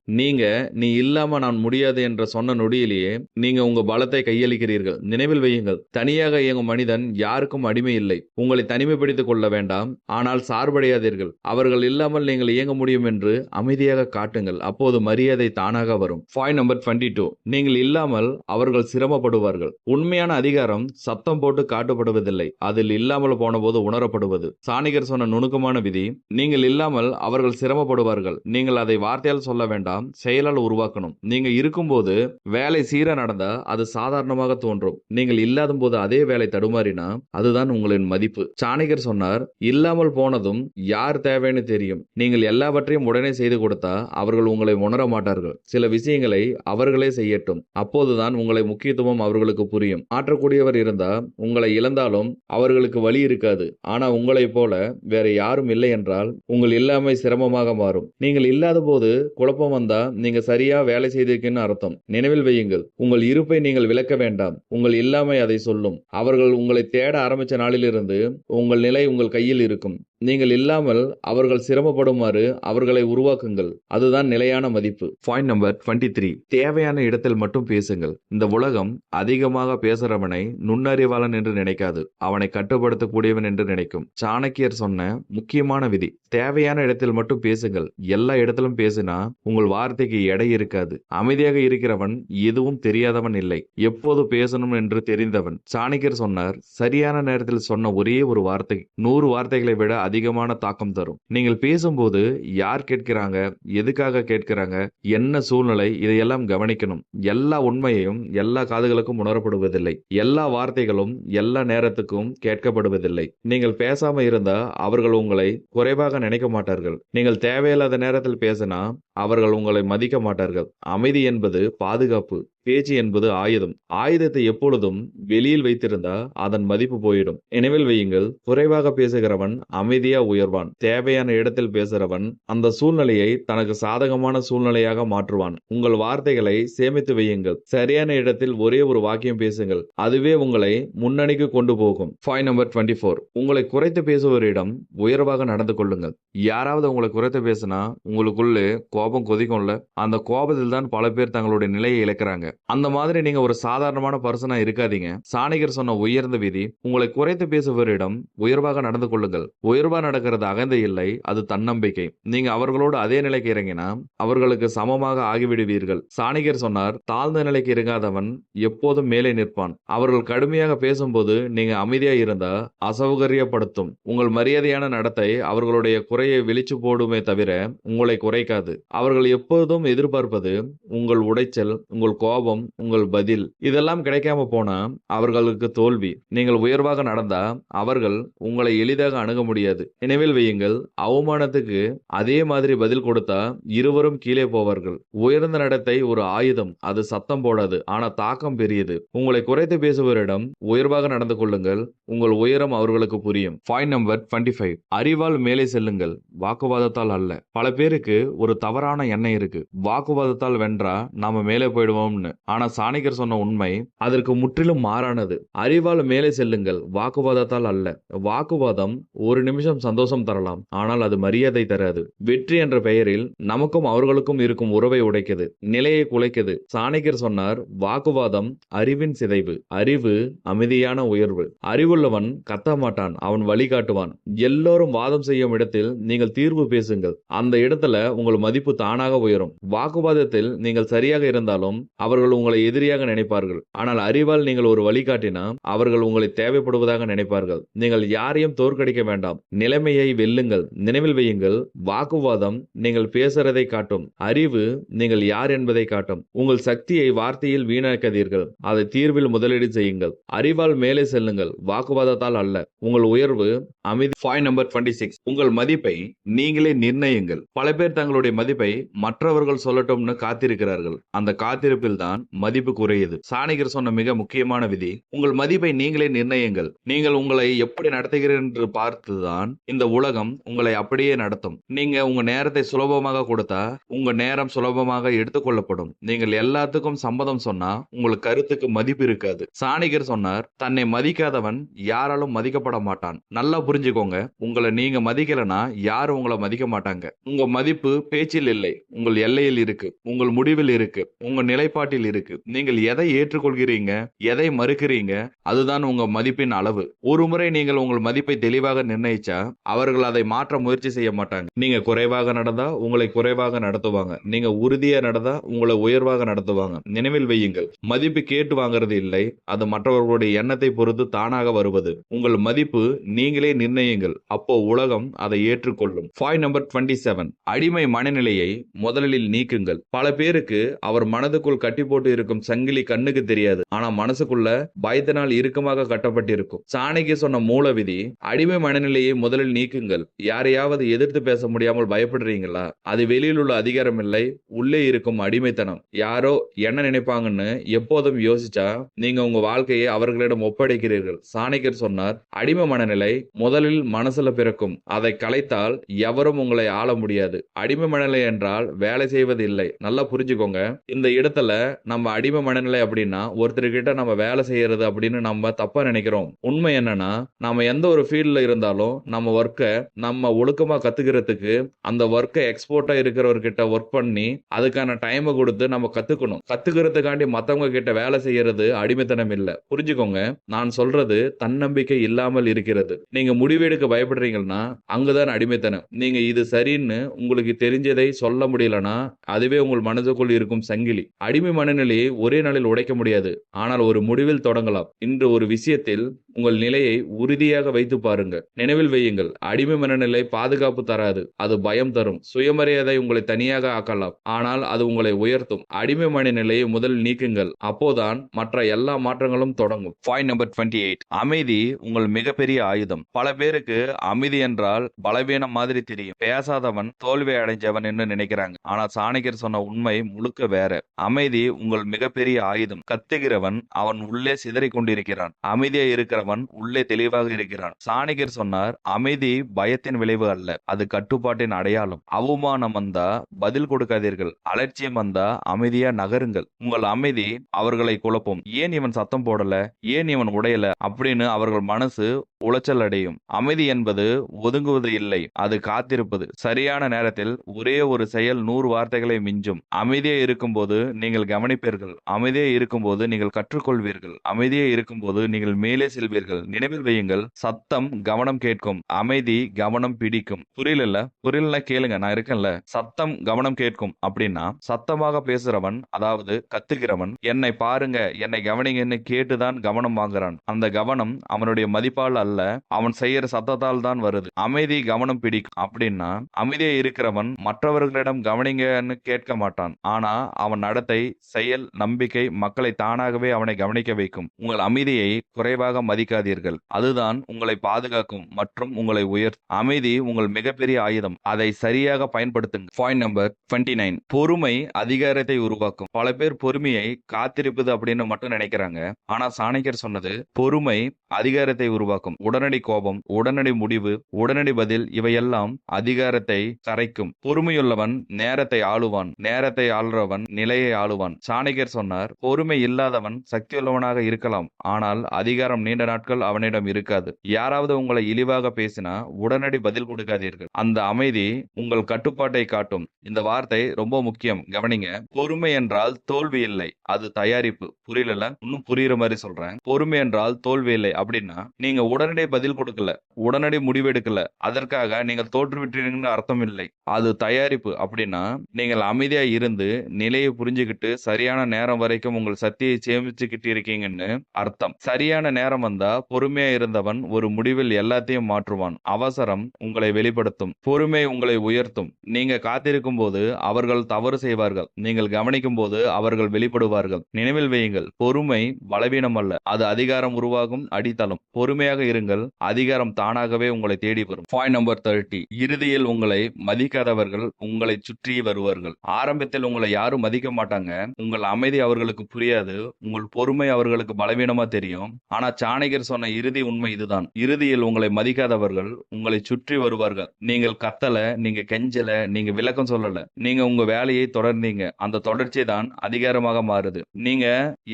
நீ இல்லாம நான் முடியாது என்ற சொன்ன நொடியிலேயே நீங்க உங்க பலத்தை கையளிக்கிறீர்கள். நினைவில் வையுங்கள், தனியாக இயங்கும் மனிதன் யாருக்கும் அடிமை இல்லை. உங்களை தனிமைப்படுத்திக் கொள்ள வேண்டாம், ஆனால் சார்படையாதீர்கள். அவர்கள் இல்லாமல் நீங்கள் இயங்க முடியும் என்று அமைதியாக காட்டுங்கள். அப்போது மரியாதை தானாக வரும். Point number 22. நீங்கள் இல்லாமல் அவர்கள் சிரமப்படுவார்கள். உண்மையான அதிகாரம் சத்தம் போட்டு காட்டப்படுவதில்லை, அதில் இல்லாமல் போன போது உணரப்படுவது. சாணக்கியர் சொன்ன நுணுக்கமான விதி, நீங்கள் இல்லாமல் அவர்கள் சிரமப்படுவார்கள். நீங்கள் அதை வார்த்தையால் சொல்ல வேண்டாம், செயலால் உருவாக்கணும். நீங்க இருக்கும்போது வேலை சீரா நடந்தா அது சாதாரணமாக தோன்றும். நீங்கள் இல்லாத போது அதே வேலை தடுமாறினா அதுதான் உங்களின் மதிப்பு. சாணக்கியர் சொன்னார், இல்லாமல் போனதும் யார் தேவைன்னு தெரியும். நீங்கள் எல்லாவற்றையும் உடனே செய்து கொடுத்தா அவர்கள் உங்களை உணர மாட்டார்கள். சில விஷயங்களை அவர்களே செய்யட்டும், அப்போதுதான் உங்களை முக்கியத்துவம் அவர்களுக்கு புரியும். ஆற்றக்கூடியவர் இருந்தா உங்களை இழந்தாலும் அவர்களுக்கு வழி இருக்காது. ஆனா உங்களைப் போல வேற யாரும் இல்லை என்றால் உங்கள் இல்லாமை சிரமமாக மாறும். நீங்கள் இல்லாத போது குழப்பம் வந்தா நீங்க சரியா வேலை செய்திருக்கீங்கன்னு அர்த்தம். நினைவில் வையுங்கள், உங்கள் இருப்பை நீங்கள் விளக்க வேண்டாம், உங்கள் இல்லாமை அதை சொல்லும். அவர்கள் உங்களை தேட ஆரம்பிச்ச நாளிலிருந்து உங்கள் நிலை உங்கள் கையில் இருக்கும். நீங்கள் இல்லாமல் அவர்கள் சிரமப்படுமாறு அவர்களை உருவாக்குங்கள். அதுதான் நிலையான மதிப்பு. Point number 23. தேவையான இடத்தில் மட்டும் பேசுங்கள். இந்த உலகம் அதிகமாக பேசுறவனை நுண்ணறிவாளன் என்று நினைக்காது, அவனை கட்டுப்படுத்தக்கூடியவன் என்று நினைக்கும். சாணக்கியர் சொன்ன முக்கியமான விதி, தேவையான இடத்தில் மட்டும் பேசுங்கள். எல்லா இடத்திலும் பேசினா உங்கள் வார்த்தைக்கு எடை இருக்காது. அமைதியாக இருக்கிறவன் எதுவும் தெரியாதவன் இல்லை, எப்போது பேசணும் என்று தெரிந்தவன். சாணக்கியர் சொன்னார், சரியான நேரத்தில் சொன்ன ஒரே ஒரு வார்த்தை 100 வார்த்தைகளை விட அதிகமான தாக்கம் தரும். நீங்கள் பேசும்போது யார் கேட்கிறாங்க, எதுக்காக கேட்கிறாங்க, என்ன சூழ்நிலை, இதையெல்லாம் கவனிக்கணும். எல்லா உண்மையையும் எல்லா காதுகளுக்கும் உணரப்படுவதில்லை. எல்லா வார்த்தைகளும் எல்லா நேரத்துக்கும் கேட்கப்படுவதில்லை. நீங்கள் பேசாம இருந்தா அவர்கள் உங்களை குறைவாக நினைக்க மாட்டார்கள். நீங்கள் தேவையில்லாத நேரத்தில் பேசினா அவர்கள் உங்களை மதிக்க மாட்டார்கள். அமைதி என்பது பாதுகாப்பு, பேச்சு என்பது ஆயுதம். ஆயுதத்தை எப்பொழுதும் வெளியில் வைத்திருந்தா அதன் மதிப்பு போயிடும். நினைவில் வையுங்கள், குறைவாக பேசுகிறவன் அமைதியா உயர்வான். தேவையான இடத்தில் பேசுகிறவன் அந்த சூழ்நிலையை தனக்கு சாதகமான சூழ்நிலையாக மாற்றுவான். உங்கள் வார்த்தைகளை சேமித்து வையுங்கள். சரியான இடத்தில் ஒரே ஒரு வாக்கியம் பேசுங்கள், அதுவே உங்களை முன்னணிக்கு கொண்டு போகும். பாயிண்ட் நம்பர் 24, உங்களை குறைத்து பேசுவோரிடம் உயர்வாக நடந்து கொள்ளுங்கள். யாராவது உங்களை குறைத்து பேசினா உங்களுக்குள்ளே கோபம் கொதிக்கும்ல, அந்த கோபத்தில் தான் பல பேர் தங்களுடைய நிலையை இழக்கிறாங்க. அந்த மாதிரி நீங்க ஒரு சாதாரணமான பர்சனா இருக்காதீங்க. சாணக்கியர் சொன்ன உயர்ந்த விதி, உங்களை குறைத்து பேசுபவரிடம் உயர்வாக நடந்து கொள்ளுங்கள். உயர்வா நடக்கிறது அகந்தை இல்லை, அது தன்னம்பிக்கை. நீங்க அவர்களோடு அதே நிலைக்கு இறங்கினா அவர்களுக்கு சமமாக ஆகிவிடுவீர்கள். சாணக்கியர் சொன்னார், தாழ்ந்த நிலைக்கு இறங்காதவன் எப்போதும் மேலே நிற்பான். அவர்கள் கடுமையாக பேசும்போது நீங்க அமைதியா இருந்தா அசௌகரியப்படுத்தும். உங்கள் மரியாதையான நடத்தை அவர்களுடைய குறையை வெளிச்சு போடுமே தவிர உங்களை குறைக்காது. அவர்கள் எப்போதும் எதிர்பார்ப்பது உங்கள் உடைச்சல், உங்கள் கோபம், உங்கள் பதில். இதெல்லாம் கிடைக்காம போனா அவர்களுக்கு தோல்வி. நீங்கள் உயர்வாக நடந்தா அவர்கள் உங்களை எளிதாக அணுக முடியாது. நினைவில் வையுங்கள், அவமானத்துக்கு அதே மாதிரி பதில் கொடுத்தா இருவரும் கீழே போவார்கள். உயர்ந்த நடத்தை ஒரு ஆயுதம், அது சத்தம் போடாது, ஆனா தாக்கம் பெரியது. உங்களை குறைத்து பேசுபவரிடம் உயர்வாக நடந்து கொள்ளுங்கள். உங்கள் உயரம் அவர்களுக்கு புரியும். பாயிண்ட் நம்பர் 25, அறிவால் மேலே செல்லுங்கள், வாக்குவாதத்தால் அல்ல. பல பேருக்கு ஒரு தவறான எண்ணம் இருக்கு, வாக்குவாதத்தால் வென்றா நாம மேலே போயிடுவோம்னு. ஆனா சாணக்கியர் சொன்ன உண்மை அதற்கு முற்றிலும் மாறானது. அறிவால் மேலே செல்லுங்கள், வாக்குவாதத்தால் அல்ல. வாக்குவாதம் ஒரு நிமிஷம் சந்தோஷம் தரலாம், ஆனால் அது மரியாதை தராது. வெற்றி என்ற பெயரில் நமக்கும் அவர்களுக்கும் இருக்கும் உறவை உடைக்குது, நிலையை குலைக்குது. சாணக்கியர் சொன்னார், வாக்குவாதம் அறிவின் சிதைவு, அறிவு அமைதியான உயர்வு. அறிவுள்ளவன் கத்த மாட்டான், அவன் வழிகாட்டுவான். எல்லோரும் வாதம் செய்யும் இடத்தில் நீங்கள் தீர்வு பேசுங்கள். அந்த இடத்துல உங்கள் மதிப்பு தானாக உயரும். வாக்குவாதத்தில் நீங்கள் சரியாக இருந்தாலும் அவர்கள் உங்களை எதிரியாக நினைப்பார்கள். ஆனால் அறிவால் நீங்கள் ஒரு வழிகாட்டினா அவர்கள் உங்களை தேவைப்படுவதாக நினைப்பார்கள். நீங்கள் யாரையும் தோற்கடிக்க வேண்டாம், நிலைமையை வெல்லுங்கள். நினைவில் வையுங்கள், வாக்குவாதம் நீங்கள் பேசுறதை காட்டும், அறிவு நீங்கள் யார் என்பதை காட்டும். உங்கள் சக்தியை வார்த்தையில் வீணாக்காதீர்கள், அதை தீர்வில் முதலீடு செய்யுங்கள். அறிவால் மேலே செல்லுங்கள், வாக்குவாதத்தால் அல்ல. உங்கள் உயர்வு அமைதி. பாயிண்ட் நம்பர் 26, உங்கள் மதிப்பை நீங்களே நிர்ணயிங்கள். பல பேர் தங்களுடைய மதிப்பை மற்றவர்கள் சொல்லட்டும்னு காத்திருக்கிறார்கள். அந்த காத்திருப்பில் தான் மதிப்பு குறையுது. சாணக்கியர் சொன்ன மிக முக்கியமான விதி, உங்கள் மதிப்பை நீங்களே நிர்ணயிங்கள். நீங்கள் உங்களை எப்படி நடத்துகிறீர்கள் என்று பார்த்துதான் இந்த உலகம் உங்களை அப்படியே நடத்தும். நீங்க உங்க நேரத்தை சுலபமாக கொடுத்தா உங்க நேரம் சுலபமாக எடுத்துக்கொள்ளப்படும். நீங்கள் எல்லாத்துக்கும் சம்மதம் சொன்னா உங்கள் கருத்துக்கு மதிப்பு இருக்காது. சாணக்கியர் சொன்னார், தன்னை மதிக்காதவன் யாராலும் மதிக்கப்பட மாட்டான். நல்லா புரிஞ்சுக்கோங்க, உங்களை நீங்க மதிக்கலனா யாரும் உங்களை மதிக்க மாட்டாங்க. உங்க மதிப்பு பேச்சில் இல்லை, உங்கள் எல்லையில் இருக்கு, உங்கள் முடிவில் இருக்கு, உங்க நிலைப்பாட்டில் இருக்கு. நீங்கள் எதை ஏற்றுக்கொள்கிறீங்க, எதை மறுக்கிறீங்க, அதுதான் உங்க மதிப்பின் அளவு. ஒரு முறை நீங்கள் உங்கள் மதிப்பை தெளிவாக நிர்ணயிச்சா அவர்கள் அதை மாற்ற முயற்சி செய்ய மாட்டாங்க. நீங்க குறைவாக நடந்தா உங்களை குறைவாக நடத்துவாங்க, நீங்க உறுதியா நடந்தா உங்களை உயர்வாக நடத்துவாங்க. நினைவில் வையுங்கள், மதிப்பு கேட்டு வாங்குறது இல்லை, அது மற்றவர்களுடைய எண்ணத்தை பொறுத்து தானாக வருவது. உங்கள் மதிப்பு நீங்களே நிர்ணயிங்கள், அப்போ உலகம் அதை ஏற்றுக்கொள்ளும். பாயிண்ட் நம்பர் 27, அடிமை மனநிலையை முதலில் நீக்குங்கள். பல பேருக்கு அவர் மனதுக்குள் கட்டி போட்டு இருக்கும் சங்கிலி கண்ணுக்கு தெரியாது, ஆனா மனசுக்குள்ள பயத்தினால் இறுக்கமாக கட்டப்பட்டிருக்கும். சாணக்கியர் சொன்ன மூல விதி, அடிமை மனநிலையை முதலில் நீக்குங்கள். யாரையாவது எதிர்த்து பேச முடியாமல் பயப்படுறீங்களா? அது வெளியில் உள்ள அதிகாரம் இல்லை, உள்ளே இருக்கும் அடிமைத்தனம். யாரோ என்ன நினைப்பாங்கன்னு எப்போதும் யோசிச்சா நீங்க உங்க வாழ்க்கையை அவர்களிடம் ஒப்படைக்கிறீர்கள். சாணக்கியர் சொன்னார், அடிமை மனநிலை முதலில் மனசுல பிறக்கும், அதை கலைத்தால் எவரும் உங்களை ஆள முடியாது. அடிமை மனநிலை என்றால் வேலை செய்வது இல்லை. நல்லா புரிஞ்சுக்கோங்க, இந்த இடத்துல நம்ம அடிமை மனநிலை அப்படின்னா ஒருத்தர்கிட்ட நம்ம வேலை செய்யறது அப்படின்னு நம்ம தப்பா நினைக்கிறோம். உண்மை என்னன்னா, நம்ம எந்த ஒரு ஃபீல்ட்ல இருந்தாலும் நம்ம ஒர்க்கை நம்ம ஒழுக்கமா கத்துக்கிறதுக்கு அந்த ஒர்க்கை எக்ஸ்போர்ட்டா இருக்கிறவர்கிட்ட ஒர்க் பண்ணி அதுக்கான டைமை கொடுத்து நம்ம கத்துக்கணும். கத்துக்கிறதுக்காண்டி மத்தவங்க கிட்ட வேலை செய்யறது அடிமைத்தனம் இல்ல. புரிஞ்சுக்கோங்க, நான் சொல்றது தன்னம்பிக்கை இல்லாமல் இருக்கிறது. நீங்க முடிவெடுக்க பயப்படுறீங்கன்னா அங்கதான் அடிமைத்தனம். நீங்க இது சரின்னு உங்களுக்கு தெரிஞ்சதை சொல்ல முடியலனா அதுவே உங்கள் மனதுக்குள் இருக்கும் சங்கிலி. அடிமை மனநிலையை ஒரே நாளில் உடைக்க முடியாது. ஆனால் ஒரு முடிவில் தொடங்கலாம். இன்று ஒரு விஷயத்தில் உங்கள் நிலையை உறுதியாக வைத்து பாருங்க. நினைவில் வையுங்கள், அடிமை மனநிலை பாதுகாப்பு தராது, அது பயம் தரும். சுயமரியாதை உங்களை தனியாக ஆக்கலாம், ஆனால் அது உங்களை உயர்த்தும். அடிமை மனநிலையை முதல் நீக்குங்கள், அப்போதான் மற்ற எல்லா மாற்றங்களும் தொடங்கும். பாயிண்ட் நம்பர் 28, அமைதி உங்கள் மிகப்பெரிய ஆயுதம். பல பேருக்கு அமைதி என்றால் பலவீனம் மாதிரி தெரியும். பேசாதவன் தோல்வி அடைஞ்சவன் என்று நினைக்கிறாங்க. ஆனா சாணக்கியர் சொன்ன உண்மை முழுக்க வேற. அமைதி உங்கள் மிகப்பெரிய ஆயுதம். கத்துகிறவன் அவன் உள்ளே சிதறிக் கொண்டிருக்கிறான், அமைதியா இருக்கிறவன் உள்ளே தெளிவாக இருக்கிறான். சாணக்கியர் சொன்னார், அமைதி பயத்தின் விளைவு அல்ல, அது கட்டுப்பாட்டின் அடையாளம். அவமானம் வந்தா பதில் கொடுக்காதீர்கள், அலட்சியம் வந்தா அமைதியா நகருங்கள். உங்கள் அமைதி அவர்களை குழப்பும். ஏன் இவன் சத்தம் போடல, ஏன் இவன் உடையல அப்படின்னு அவர்கள் மனசு உளைச்சல் அடையும். அமைதி என்பது ஒதுங்குவது இல்லை, அது காத்திருப்பது. சரியான நேரத்தில் ஒரே ஒரு செயல் 100 வார்த்தைகளை மிஞ்சும். அமைதியா இருக்கும்போது நீங்கள் கவனிப்பீர்கள், அமைதியா இருக்கும்போது நீங்கள் கற்றுக்கொள்வீர்கள், அமைதியா இருக்கும்போது நீங்கள் மேலே செல்வீர்கள். நினைவில் வையுங்கள், சத்தம் கவனம் கேட்கும், அமைதி கவனம் பிடிக்கும். புரியல கேளுங்க, நான் இருக்கேன்ல. சத்தம் கவனம் கேட்கும் அப்படின்னா சத்தமாக பேசுறவன், அதாவது கத்துகிறவன், என்னை பாருங்க, என்னை கவனிங்கன்னு கேட்டுதான் கவனம் வாங்குறான். அந்த கவனம் அவனுடைய மதிப்பால் அல்ல, அவன் செய்யற சத்தத்தால் தான் வருது. அமைதி கவனம் பிடிக்கும் அப்படின்னா அமைதியா இருக்கிறவன் மற்றவர்களிடம் கவனிங்கன்னு கேட்க மாட்டான். ஆனா அவன் நடத்தை, செயல், நம்பிக்கை மக்களை தானாகவே அவனை கவனிக்க வைக்கும். உங்கள் அமைதியை குறைவாக மதிக்காதீர்கள், அதுதான் உங்களை பாதுகாக்கும் மற்றும் உங்களை உயர்த்தும். அமைதி உங்கள் மிகப்பெரிய ஆயுதம், அதை சரியாக பயன்படுத்துங்க. பாயிண்ட் நம்பர் 29, பொறுமை அதிகாரத்தை உருவாக்கும். பல பேர் பொறுமையை காத்திருப்பது அப்படின்னு மட்டும் நினைக்கிறாங்க. ஆனா சாணக்கியர் சொன்னது, பொறுமை அதிகாரத்தை உருவாக்கும். உடனடி கோபம், உடனடி முடிவு, உடனடி பதில் இவையெல்லாம் அதிகாரத்தை கரைக்கும். பொறுமையுள்ளவன் நேரத்தை ஆளுவான், நேரத்தை ஆள்றவன் நிலையை ஆளுவான். சாணக்கியர் சொன்னார், பொறுமை இல்லாதவன் சக்தியுள்ளவனாக இருக்கலாம், ஆனால் அதிகாரம் நீண்ட நாட்கள் அவனிடம் இருக்காது. யாராவது உங்களை இழிவாக பேசினா உடனடி பதில் கொடுக்காதீர்கள், அந்த அமைதி உங்கள் கட்டுப்பாட்டை காட்டும். இந்த வார்த்தை ரொம்ப முக்கியம், கவனிங்க. பொறுமை என்றால் தோல்வி இல்லை, அது தயாரிப்பு. புரியல, இன்னும் புரியுற மாதிரி சொல்றேன். பொறுமை என்றால் தோல்வி இல்லை அப்படின்னா நீங்க உடனடி பதில் கொடுக்கல, உடனடி முடிவு எடுக்கல, அதற்காக நீங்கள் தோற்றுவிட்டீங்கன்னு அர்த்தம் இல்லை. அது தயாரிப்பு. அப்படின்னா நீங்கள் அமைதியா இருந்து நிலையை புரிஞ்சுக்கிட்டு சரியான நேரம் வரைக்கும் உங்கள் சக்தியை சேமிச்சுக்கிட்டு இருக்கீங்கன்னு அர்த்தம். சரியான நேரம் வந்தா பொறுமையா இருந்தவன் ஒரு முடிவில் எல்லாத்தையும் மாற்றுவான். அவசரம் உங்களை வெளிப்படுத்தும், பொறுமை உங்களை உயர்த்தும். நீங்க காத்திருக்கும் போது அவர்கள் தவறு செய்வார்கள், நீங்கள் கவனிக்கும் போது அவர்கள் வெளிப்படுவார்கள். நினைவில் வையுங்கள், பொறுமை பலவீனம் அல்ல, அது அதிகாரம் உருவாகும் அடித்தளம். பொறுமையாக இருங்கள், அதிகாரம் தானாகவே உங்களை தேடி வரும். பாயிண்ட் நம்பர் 30, இறுதியில் உங்களை மதிக்காதவர்கள் உங்களை சுற்றி வருவார்கள். ஆரம்பத்தில் உங்களை யாரும் மதிக்க மாட்டாங்க, உங்கள் அமைதி அவர்களுக்கு புரியாது, உங்கள் பொறுமை அவர்களுக்கு பலவீனமா தெரியும். ஆனா சாணக்கியர் சொன்ன இறுதி உண்மை இதுதான், இறுதியில் உங்களை மதிக்காதவர்கள் உங்களை சுற்றி வருவார்கள். நீங்கள் கத்தல, நீங்க கெஞ்சல, நீங்க விளக்கம் சொல்லல, நீங்க உங்க வேலையை தொடர்ந்தீங்க, அந்த தொடர்ச்சி தான் அதிகாரமாக மாறுது. நீங்க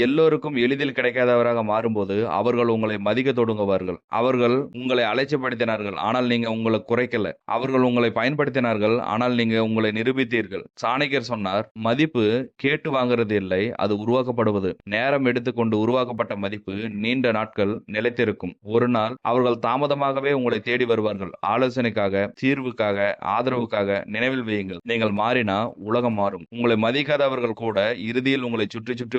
எல்லோருக்கும் எளிதில் கிடைக்காதவராக மாறும்போது அவர்கள் உங்களை மதிக்க தொடங்குவார்கள். அவர்கள் உங்களை அலட்சியப்படுத்தினார்கள், ஆனால் நீங்க உங்களை குறைக்கல. அவர்கள் உங்களை பயன்படுத்தினார்கள், ஆனால் நீங்க உங்களை நிரூபித்தீர்கள். சாணக்கியர் சொன்னார், மதிப்பு கேட்டு வாங்குறது இல்லை, அது உருவாக்கப்படுவது. நேரம் எடுத்துக்கொண்டு உருவாக்கப்பட்ட மதிப்பு நீண்ட நாட்கள் நிலைத்திருக்கும். ஒரு நாள் அவர்கள் தாமதமாகவே உங்களை தேடி வருவார்கள், ஆலோசனைக்காக, தீர்வுக்காக, ஆதரவுக்காக. நினைவில் வையுங்கள், நீங்கள் மாறினா உலகம் மாறும். உங்களை மதிக்காதவர்கள் கூட இறுதியில் உங்களை சுற்றி சுற்றி